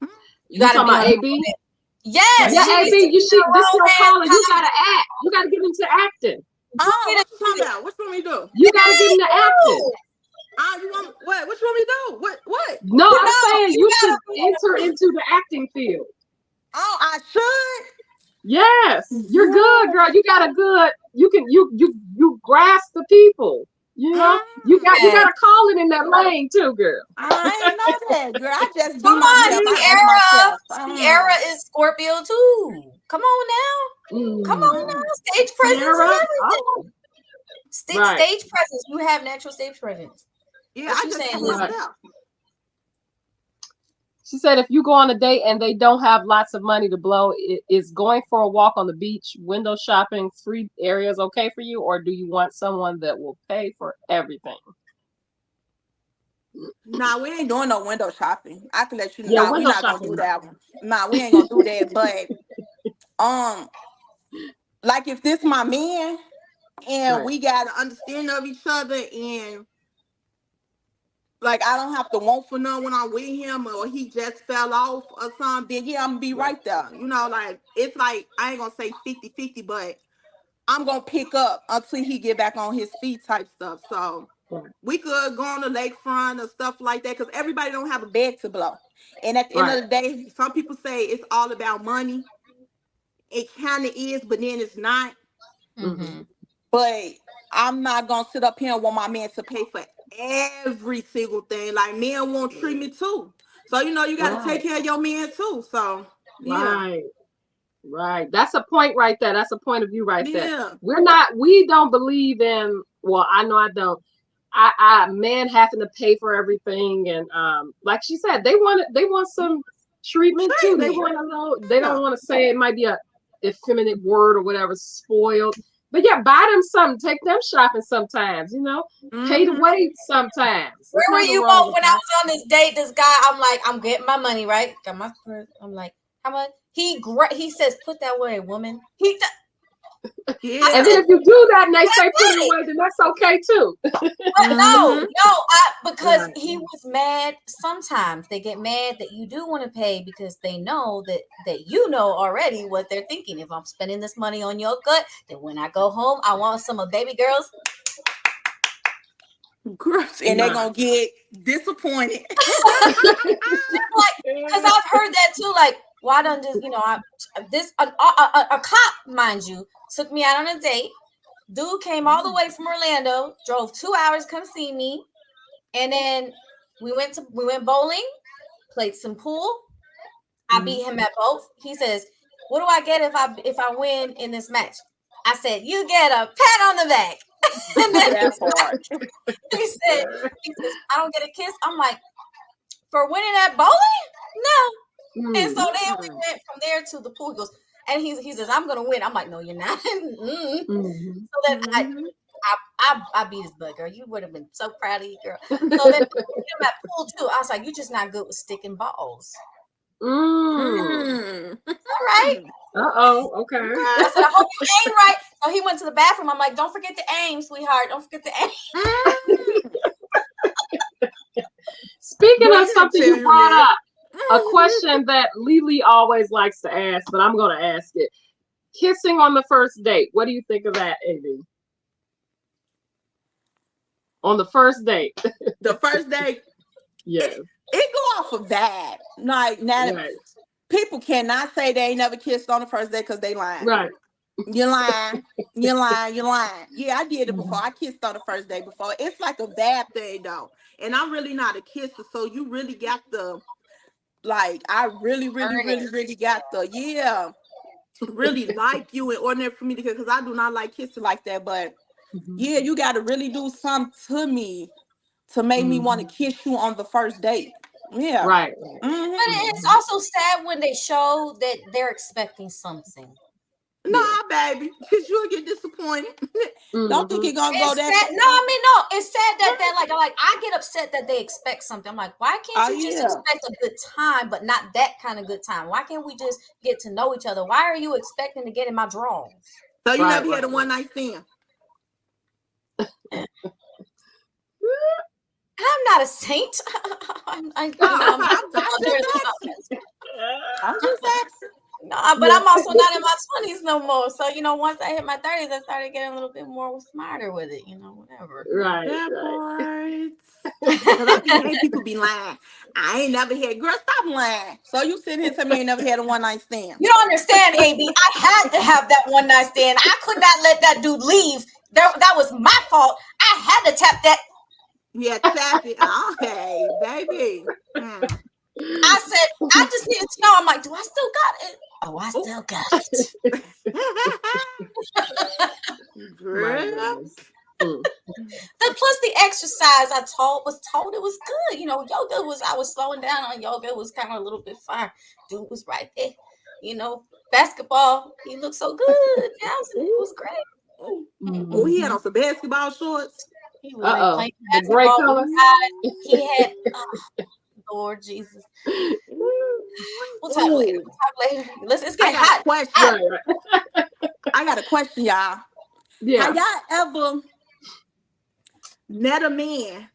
You You got to talking be about on. AB? Yes, Yeah, she needs to AB. be in a This your romance calling. You comedy. gotta act. You gotta get into acting. Oh, Get what you into talking it. about? What you want me to do? You gotta get into acting. You want what? What you want me to do? What? No, You I'm know, saying you you should gotta be in enter into the acting field. Oh, I should. Yes, you're good, girl. You got a good. You can you grasp the people. You know, you got Yes. a calling in that lane too, girl. I ain't know that, girl. I just be Come on, myself. I act Sierra. myself. Sierra is Scorpio too. Come on now. Come on Mm. now. Stage presence is Sierra. everything. Oh, right, Stage presence. You have natural stage presence. Yeah, What I you just saying, act Lizzie? right. myself. She said if you go on a date and they don't have lots of money to blow, is going for a walk on the beach, window shopping, free areas okay for you, or do you want someone that will pay for everything? Nah, we ain't doing no window shopping. I can let you know. Yeah, Nah, we window not gonna shopping. do that one. Nah, we ain't gonna do that. But like if this my man and Right. we got an understanding of each other, and like I don't have to want for none when I'm with him, or he just fell off or something, then yeah, I'm gonna be Right. right there. You know, like it's like I ain't gonna say 50-50, but I'm gonna pick up until he get back on his feet type stuff. So Right. we could go on the lakefront or stuff like that, because everybody don't have a bag to blow. And at the end Right. of the day, some people say it's all about money. It kind of is, but then it's not. Mm-hmm. But I'm not gonna sit up here and want my man to pay for every single thing. Like men won't treat me too. So you know you gotta Right. take care of your man too. So yeah. Right. Right. That's a point right there. That's a point of view right there. Yeah. We don't believe in, well, I know I don't. Man having to pay for everything, and like she said, they want some treatment too. They want to know, they don't want to say, it might be a effeminate word or whatever, spoiled. But yeah, buy them something, take them shopping sometimes, pay the way sometimes. Where were you both when I was on this date? This guy, I'm like, I'm getting my money, right? Got my purse. I'm like, how much? He says, put that away, woman. Yeah. And then if you do that and they say put it away, then that's okay too. No, because he was mad. Sometimes they get mad that you do want to pay because they know that you know already what they're thinking. If I'm spending this money on your gut, then when I go home, I want some of baby girls. And they're gonna get disappointed. Like, because I've heard that too. Like, why don't just a cop, mind you, took me out on a date. Dude came all the way from Orlando, drove 2 hours, come see me, and then we went bowling, played some pool. I beat him at both. He says, "What do I get if I win in this match?" I said, "You get a pat on the back." And then he says, "I don't get a kiss." I'm like, "For winning at bowling? No." And so then we went from there to the pool. He goes, and he says, "I'm gonna win." I'm like, "No, you're not." So then I beat his butt, girl. You would have been so proud of you, girl. So then I beat him at pool too. I was like, "You're just not good with sticking balls." All right. Okay. I said, "I hope you aim right." So he went to the bathroom. I'm like, "Don't forget to aim, sweetheart. Don't forget to aim." Speaking of something you brought up, a question that Lily always likes to ask, but I'm going to ask it. Kissing on the first date. What do you think of that, AB? On the first date. The first date. Yes. It go off of that. Like now, people cannot say they ain't never kissed on the first date because they lying. Right. You're lying. You're lying. You're lying. Yeah, I did it before. I kissed on the first day before. It's like a bad thing though. And I'm really not a kisser, so you really got the, like, I really got the, really like you in order for me to kiss, because I do not like kissing like that. But yeah, you got to really do something to me to make me want to kiss you on the first date. Yeah. Right. But it's also sad when they show that they're expecting something. Nah, baby, because you'll get disappointed. Don't think you're gonna go there. No, it's sad that they're like I get upset that they expect something. I'm like, why can't you just expect a good time, but not that kind of good time? Why can't we just get to know each other? Why are you expecting to get in my drawers? So you never had a one night stand? I'm not a saint. I'm just asking. No, but I'm also not in my 20s no more. So, once I hit my 30s, I started getting a little bit more smarter with it, whatever. Right. Because I hate people be lying. I ain't never had. Girl, stop lying. So you sitting here telling me you ain't never had a one night stand. You don't understand, AB. I had to have that one night stand. I could not let that dude leave. That was my fault. I had to tap that. Yeah, tap it. Okay, baby. I said, I just needed to know. I'm like, do I still got it? Oh, I still got it. Girl. Plus the exercise I was told it was good. I was slowing down on yoga. It was kind of a little bit fire. Dude was right there. Basketball. He looked so good. Yeah, it was great. Oh, he had on some basketball shorts. He was in playing The gray basketball color. with guys. He had, Lord Jesus. We'll talk later. We'll talk later. Listen, it's I getting got a hot. question. Right. I got a question, y'all. Yeah. Have y'all ever met a man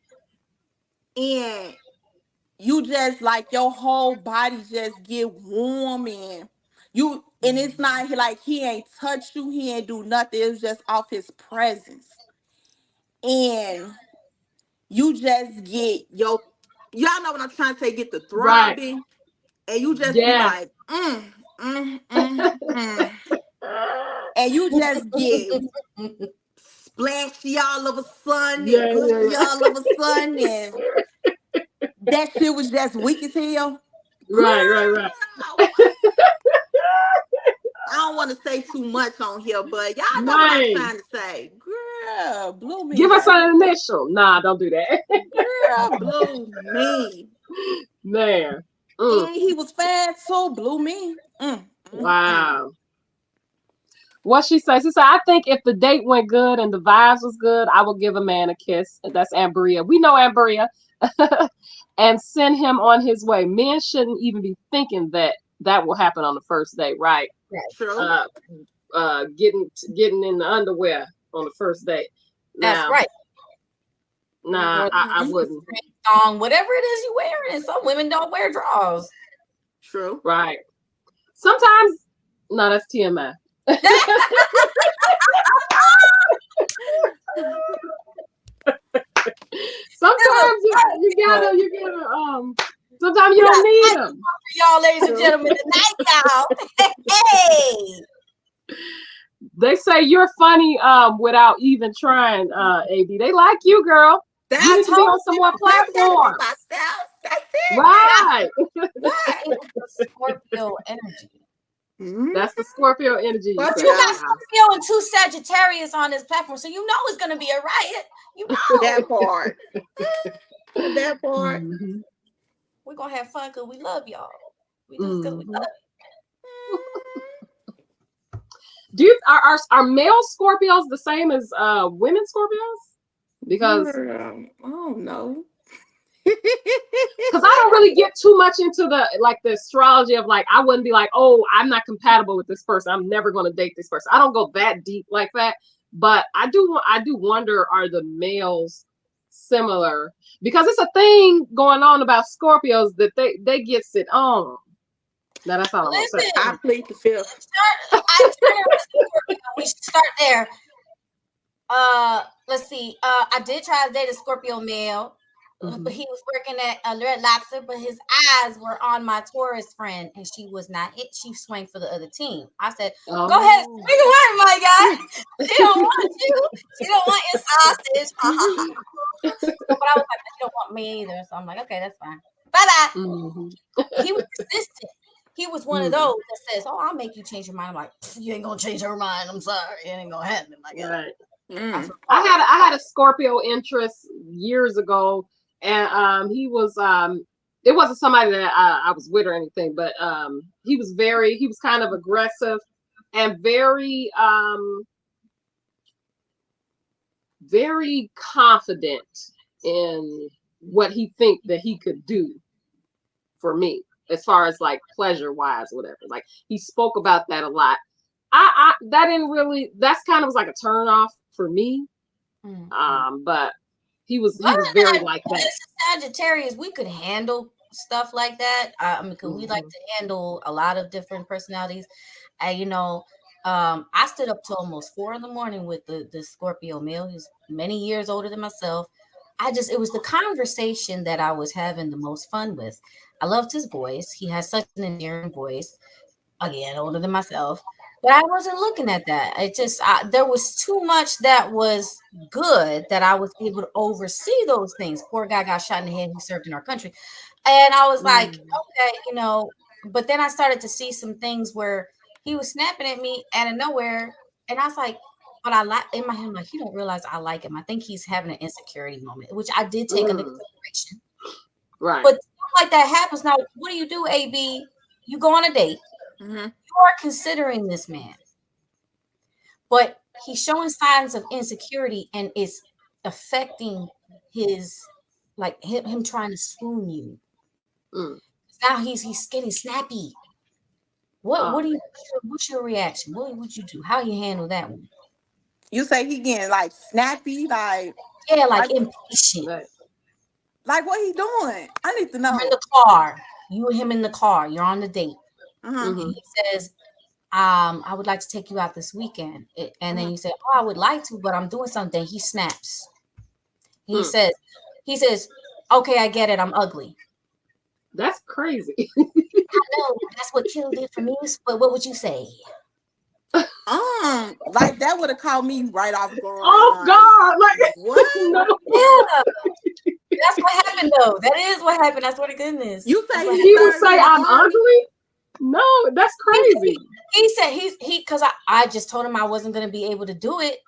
and you just like your whole body just get warm and it's not like he ain't touch you, he ain't do nothing. It was just off his presence. And you just get y'all know what I'm trying to say, get the Right. throbbing, and you just be Yes. like, and you just get splashy all of a sudden and Yeah, gushy yeah. all of a sudden, and that shit was just weak as hell. Right. I don't want to say too much on here, but y'all know what I'm Nice. trying to say. Girl, blew me. Give us baby. an initial. Nah, don't do that. Girl, blew me. Man. And he was fast, so blew me. Wow. What she said? She said, I think if the date went good and the vibes was good, I will give a man a kiss. That's Ambria. We know Ambria. And send him on his way. Men shouldn't even be thinking that will happen on the first date, right? True. Getting in the underwear on the first date. That's Now, right. Nah, I wouldn't. Song, whatever it is you wearing, and some women don't wear drawers. True. Right. Sometimes, no, that's TMI. Sometimes you gotta sometimes you don't need them. Y'all, ladies and gentlemen, tonight, y'all. Hey. They say you're funny without even trying, AB. They like you, girl. That's You need to be on some more platforms. That's it. Right. Scorpio energy. That's the Scorpio energy. But you got Scorpio and 2 Sagittarius on this platform, so you know it's gonna be a riot. You know that part. That part. Mm-hmm. We're gonna have fun because we love y'all. We just because we love you. Do you are male Scorpios the same as women Scorpios? Because I don't know. Because I don't really get too much into the astrology of I wouldn't be like, oh, I'm not compatible with this person, I'm never going to date this person. I don't go that deep like that, but I do wonder, are the males similar? Because it's a thing going on about Scorpios that they gets it on. Now that's all I'm gonna say. I plead the fifth. We should start there. Let's see. I did try to date a Scorpio male. But he was working at a Red Lobster, but his eyes were on my Taurus friend, and she was not it. She swung for the other team. I said, "Go ahead, swing away, my guy. She don't want you. She don't want your sausage." But I was like, "She don't want me either." So I'm like, "Okay, that's fine." Bye-bye. He was persistent. He was one of those that says, "Oh, I'll make you change your mind." I'm like, "You ain't gonna change her mind. I'm sorry, it ain't gonna happen." Like, I had a Scorpio interest years ago. And he was it wasn't somebody that I was with or anything, but he was kind of aggressive and very confident in what he think that he could do for me, as far as pleasure wise, whatever. He spoke about that a lot. That's kind of was like a turn off for me. But he was very like that. Sagittarius, we could handle stuff like that. I mean, because we like to handle a lot of different personalities. I stood up till almost 4 a.m. with the Scorpio male. He's many years older than myself. It was the conversation that I was having the most fun with. I loved his voice. He has such an endearing voice. Again, older than myself. But I wasn't looking at that. There was too much that was good that I was able to oversee those things. Poor guy got shot in the head. He served in our country. And I was like, okay, but then I started to see some things where he was snapping at me out of nowhere. And I was like, but in my head, I'm like, you don't realize I like him. I think he's having an insecurity moment, which I did take into consideration. Right. But stuff like that happens. Now, what do, AB? You go on a date. You are considering this man, but he's showing signs of insecurity and is affecting his, like him trying to swoon you. Mm. Now he's getting snappy. What do you, what's your reaction? What would you do? How you handle that one? You say he getting like snappy, like Yeah, like like impatient. Right. like what he doing? I need to You're in know. the car. You and him in the car. You're on the date. Uh-huh. Mhm. He says, I would like to take you out this weekend. And then Uh-huh. you say, oh, I would like to, but I'm doing something. He snaps. He Hmm. says, he says, okay, I get it. I'm ugly. That's crazy. No, that's what killed it for me. But what would you say? Like that would have caught me right off guard. Oh Like, God! Like what? no. Yeah, that's what happened though. That is what happened. I swear to goodness. You That's say what He would started say getting I'm army? ugly. No, that's crazy. He said he because I just told him I wasn't gonna be able to do it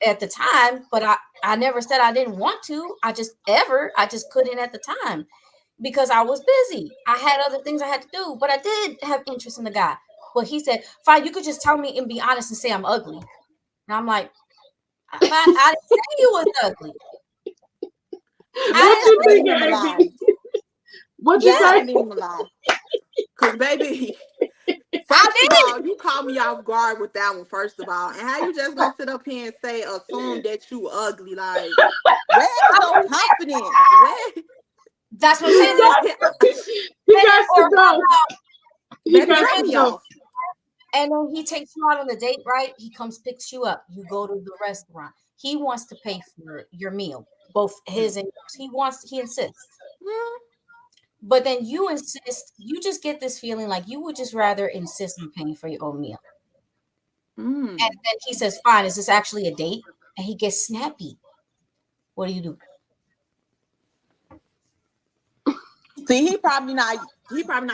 at the time, but I never said I didn't want to. I just couldn't at the time because I was busy. I had other things I had to do, but I did have interest in the guy. But he said, fine, you could just tell me and be honest and say I'm ugly. And I'm like, I didn't say you was ugly. Yeah, What you I didn't thinking, even AB? lie. What you Yeah, I say? didn't even lie. Cause baby, I first of did. all, you caught me off guard with that one. First of all, and how you just gonna sit up here and say assume that you ugly? Like, where's your confidence? Where? That's what I'm saying. He got to go. He Baby, got cut to me go. off. And then he takes you out on the date, right? He comes, picks you up. You go to the restaurant. He wants to pay for your meal, both his and yours. He insists. Hmm. But then you insist, you just get this feeling like you would just rather insist on paying for your own meal. Mm. And then he says, fine, is this actually a date? And he gets snappy. What do you do? See, he probably not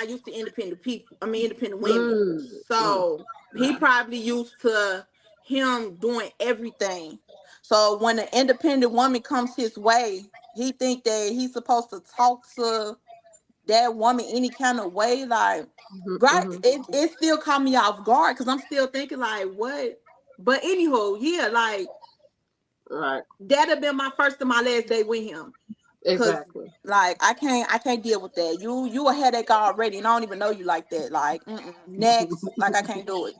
used to independent people. I mean, independent women. So he probably used to him doing everything. So when an independent woman comes his way, he think that he's supposed to talk to that woman any kind of way. Like, right? It still caught me off guard because I'm still thinking like, what? But anyhow, yeah, like Right. that'd have been my first and my last day with him. Cause Exactly. like I can't deal with that. You a headache already, and I don't even know you like that. Like next, like I can't do it.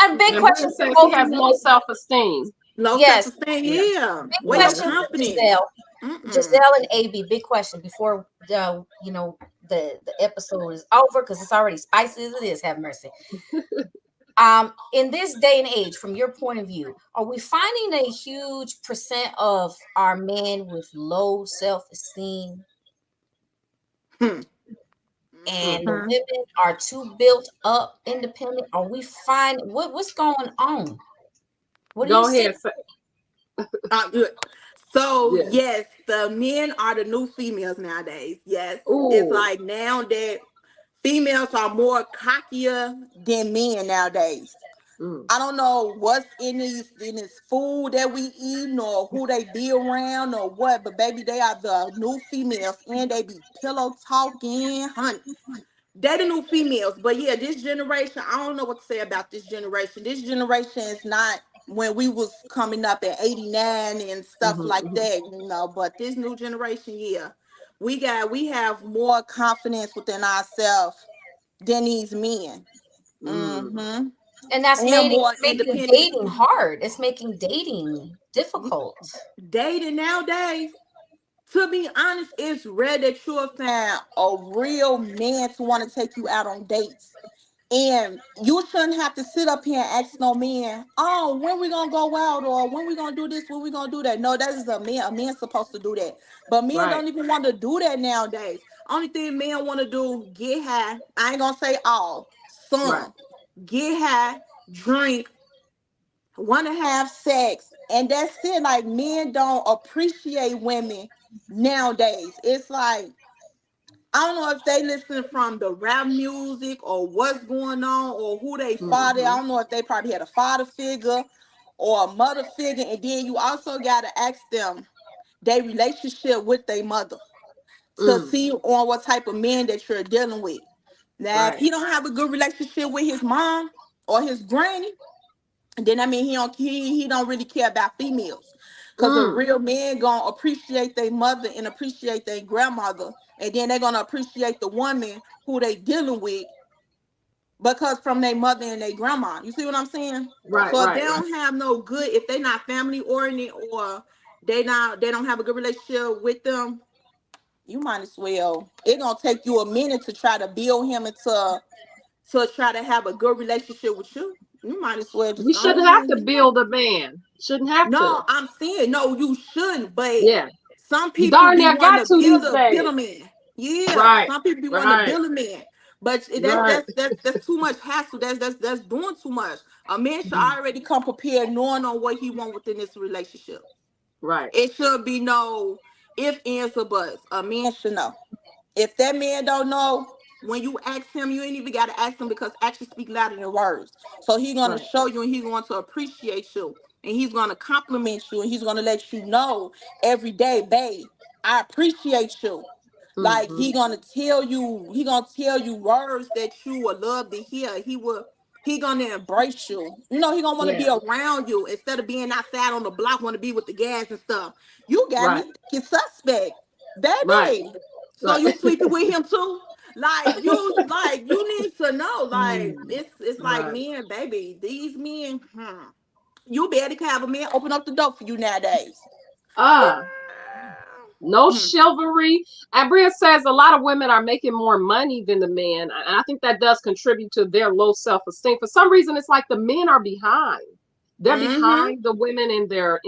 And big And question Brenda for says both he of has you. low self-esteem. Low Yes. self-esteem, Yeah. yeah. Big Where your question for confidence? Giselle and AB. Big question before the episode is over because it's already spicy as it is. Have mercy. In this day and age, from your point of view, are we finding a huge percent of our men with low self-esteem, Hmm. and the women are too built up, independent? Are we finding what's going on? What do Go you see? ahead. Good. So Yes. yes, the men are the new females nowadays. Yes, Ooh. it's like now that females are more cockier than men nowadays. I don't know what's in this food that we eat, or who they be around, or what, but baby, they are the new females, and they be pillow talking, honey. They the new females. But yeah, this generation, I don't know what to say about this generation. This generation is not when we was coming up at 89 and stuff like that, but this new generation, yeah. We have more confidence within ourselves than these men. Mm-hmm. And that's And more making independent. dating hard. It's making dating difficult. Dating nowadays, to be honest, it's rare that you'll find a real man to want to take you out on dates. And you shouldn't have to sit up here and ask no man, oh, when we gonna go out, or when we gonna do this, when we gonna do that. No, that is a man. A man's supposed to do that. But men don't even want to do that nowadays. Only thing men want to do, get high. I ain't gonna say all. Some. Get high, drink, want to have sex, and that's it. Like, men don't appreciate women nowadays. It's like, I don't know if they listen from the rap music or what's going on or who they father. I don't know if they probably had a father figure or a mother figure. And then you also got to ask them their relationship with their mother to see on what type of man that you're dealing with. Now, if he don't have a good relationship with his mom or his granny, then I mean he don't really care about females. Because a real man gonna appreciate their mother and appreciate their grandmother, and then they're gonna appreciate the woman who they dealing with because from their mother and their grandma. You see what I'm saying? Right, So if right, they don't have no good, if they not family oriented or they don't have a good relationship with them, you might as well. It's gonna take you a minute to try to build him into to try to have a good relationship with you. You might as well just we go shouldn't ahead have and to leave. build a man. Shouldn't have to. No, I'm saying no, you shouldn't. But Yeah, some you people darn be near wanting got to to these build days. a man. Yeah, Right, some people be wanting to right, build a man. But right. that's too much hassle. That's doing too much. A man should already come prepared, knowing on what he want within this relationship. Right, It should be no if, ands, or buts. A man should know. If that man don't know, when you ask him, you ain't even got to ask him because actions speak louder than words. So he's going to right. show you and he's going to appreciate you and he's going to compliment you and he's going to let you know every day, babe, I appreciate you. Like Mm-hmm. he gonna tell you words that you would love to hear. He gonna embrace you. You know, he gonna want to be Yeah, around you instead of being outside on the block, want to be with the gas and stuff. You got right, me thinking suspect, right, baby. So right. you sleeping with him too? You need to know. Like Mm, it's like, right. man, baby, these men, you barely can have a man open up the door for you nowadays. Ah, no Hmm. chivalry. And Bria says a lot of women are making more money than the men. And I think that does contribute to their low self-esteem. For some reason, it's like the men are behind. They're Mm-hmm. behind the women in their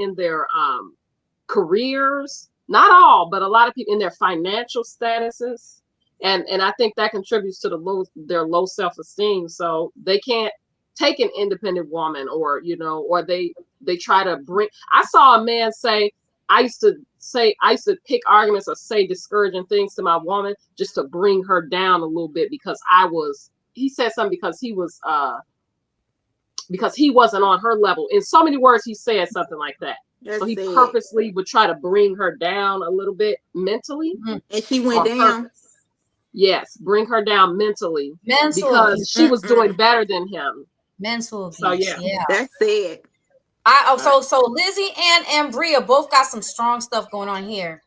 careers. Not all, but a lot of people in their financial statuses. And I think that contributes to their low self-esteem. So they can't take an independent woman, or or they try to bring. I saw a man say, I used to pick arguments or say discouraging things to my woman just to bring her down a little bit because he said something because he wasn't on her level. In so many words, he said something like that. So That's he it. purposely would try to bring her down a little bit mentally And she went on down. purpose. Yes, bring her down mentally Mental because abuse. she was doing Mm-mm. better than him. Mental So abuse. yeah. Yeah. That's it. So Lizzie and Bria both got some strong stuff going on here.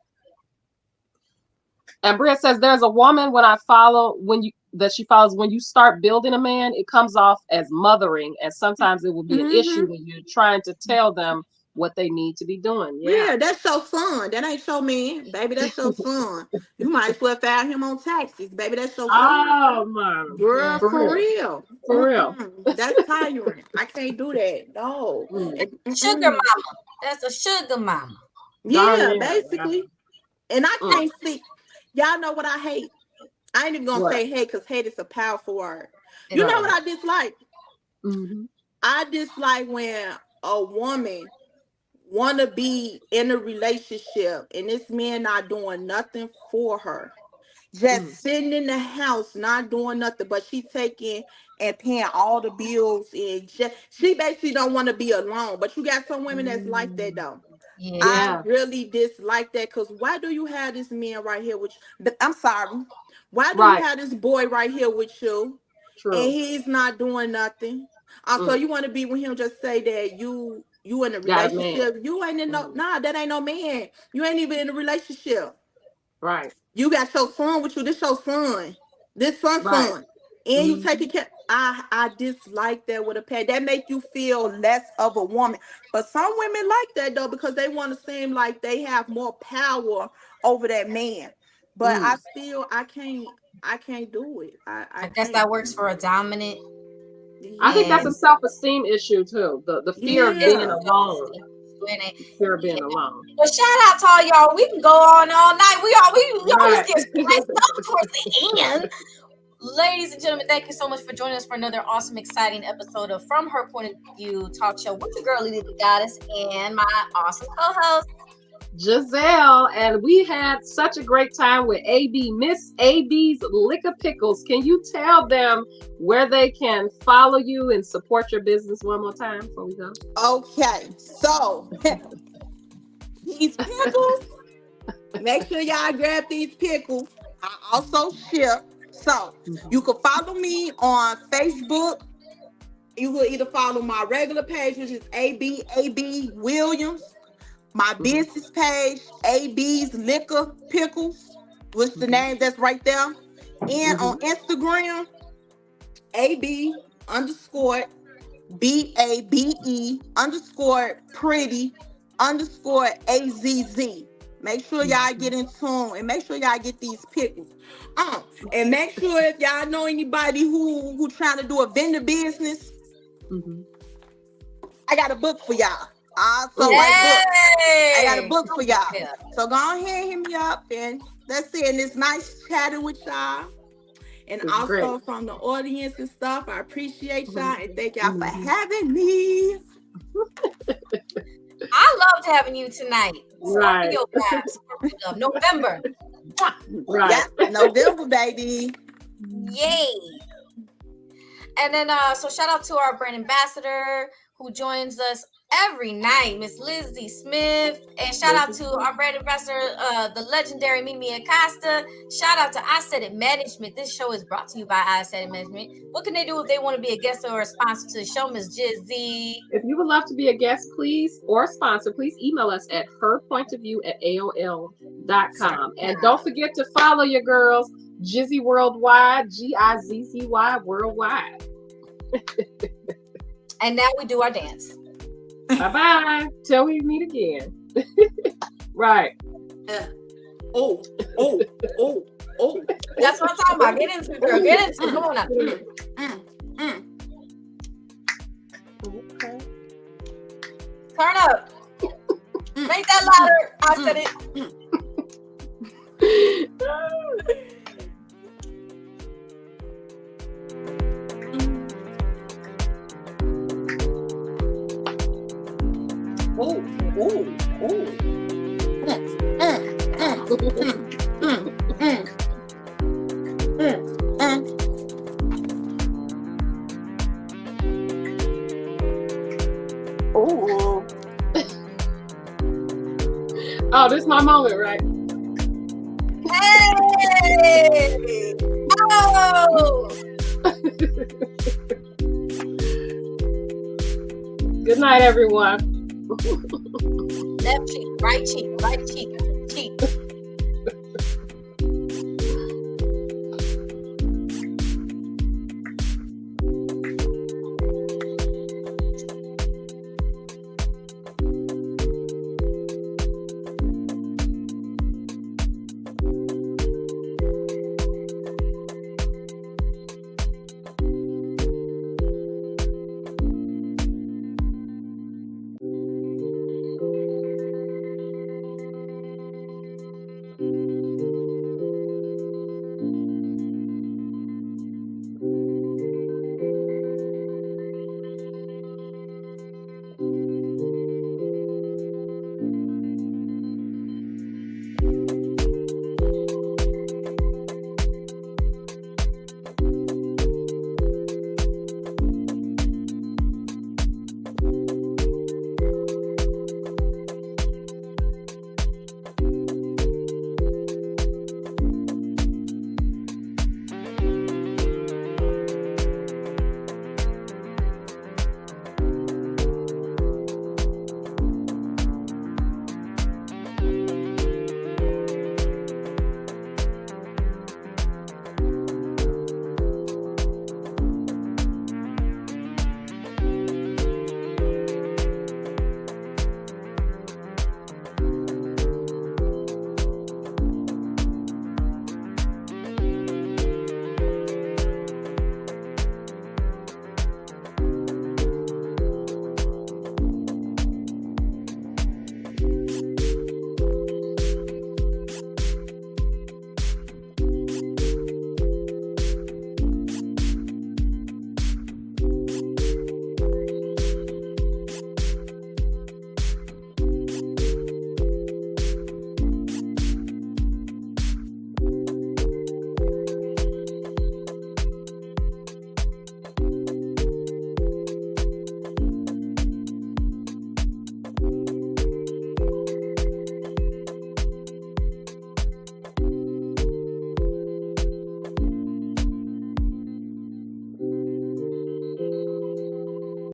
And Bria says there's a woman that she follows when you start building a man, it comes off as mothering, and sometimes it will be an issue Mm-hmm. when you're trying to tell them what they need to be doing. Yeah. Yeah, that's your son. That ain't your man, baby. That's your son. You might as well file him on taxes, baby. That's your son. Oh my, Girl, Mm. for for real, real. for real. That's tiring. I can't do that. No. Mm, Sugar mama. That's a sugar mama. darn Yeah, near. Yeah. basically. And I Mm, can't see. Y'all know what I hate? I ain't even gonna what? say hate because hate is a powerful word. It You know is. what I dislike? Mm-hmm. I dislike when a woman want to be in a relationship and this man not doing nothing for her, Mm, just sitting in the house not doing nothing, but she taking and paying all the bills, and she basically don't want to be alone. But you got some women that's like that though. Yeah. I yeah. really dislike that, because why do you have this man right here with you? I'm sorry, why do you Right. have this boy right here with you and True. he's not doing nothing? So Mm, you want to be with him, just say that you in a got a man. relationship. You ain't in no, Mm, nah, that ain't no man. You ain't even in a relationship. right. You got your son with you. This your son. This Right. son. And you Mm-hmm. taking care. I dislike that with a pet. That make you feel less of a woman. But some women like that though, because they want to seem like they have more power over that man. But Mm. I can't do it. I I guess can't. that works for a dominant. I think that's Yeah. a And self-esteem issue too. The fear of it's being Yeah. alone. and Fear of yeah. being alone. Well, shout out to all y'all. We can go on all night. We always Right. get spiced up towards the end. Ladies and gentlemen, thank you so much for joining us for another awesome, exciting episode of From Her Point of View Talk Show with your girl, Lily the Goddess, and my awesome co-host. Giselle, and we had such a great time with AB, Miss AB's LICKA Pickles. Can you tell them where they can follow you and support your business one more time before we go? Okay. So these pickles, make sure y'all grab these pickles. I also ship. So you can follow me on Facebook. You will either follow my regular page, which is AB Williams, my business page, AB's Liquor Pickles, which the name that's right there. And on Instagram, AB_BABE_pretty_AZZ. Make sure y'all get in tune and make sure y'all get these pickles. And make sure if y'all know anybody who trying to do a vendor business, I got a book for y'all. I got a book for y'all. So go ahead, hit me up, and that's it. And it's nice chatting with y'all. And It's also great. from the audience and stuff, I appreciate y'all and thank y'all for having me. I loved having you tonight. Right. Scorpio vibes, Scorpio love. November. Right. Yeah, November, baby. Yay. And then so shout out to our brand ambassador who joins us every night, Miss Lizzie Smith. And shout out to our brand ambassador, the legendary Mimi Acosta. Shout out to I Said It Management. This show is brought to you by I Said It Management. What can they do if they want to be a guest or a sponsor to the show, Miss Jizzy? If you would love to be a guest, please, or a sponsor, please email us at herpointofview@aol.com. And don't forget to follow your girls, Jizzy Worldwide, Gizzy Worldwide. And now we do our dance. Bye-bye. Till we meet again. Right. Oh. That's what I'm talking about. Get into it, girl. Get into it. Come on now. Okay. Turn up. Make that louder. I said it. Oh, this is my moment, right? Hey! Oh! Good night, everyone. Left cheek, right cheek, cheek.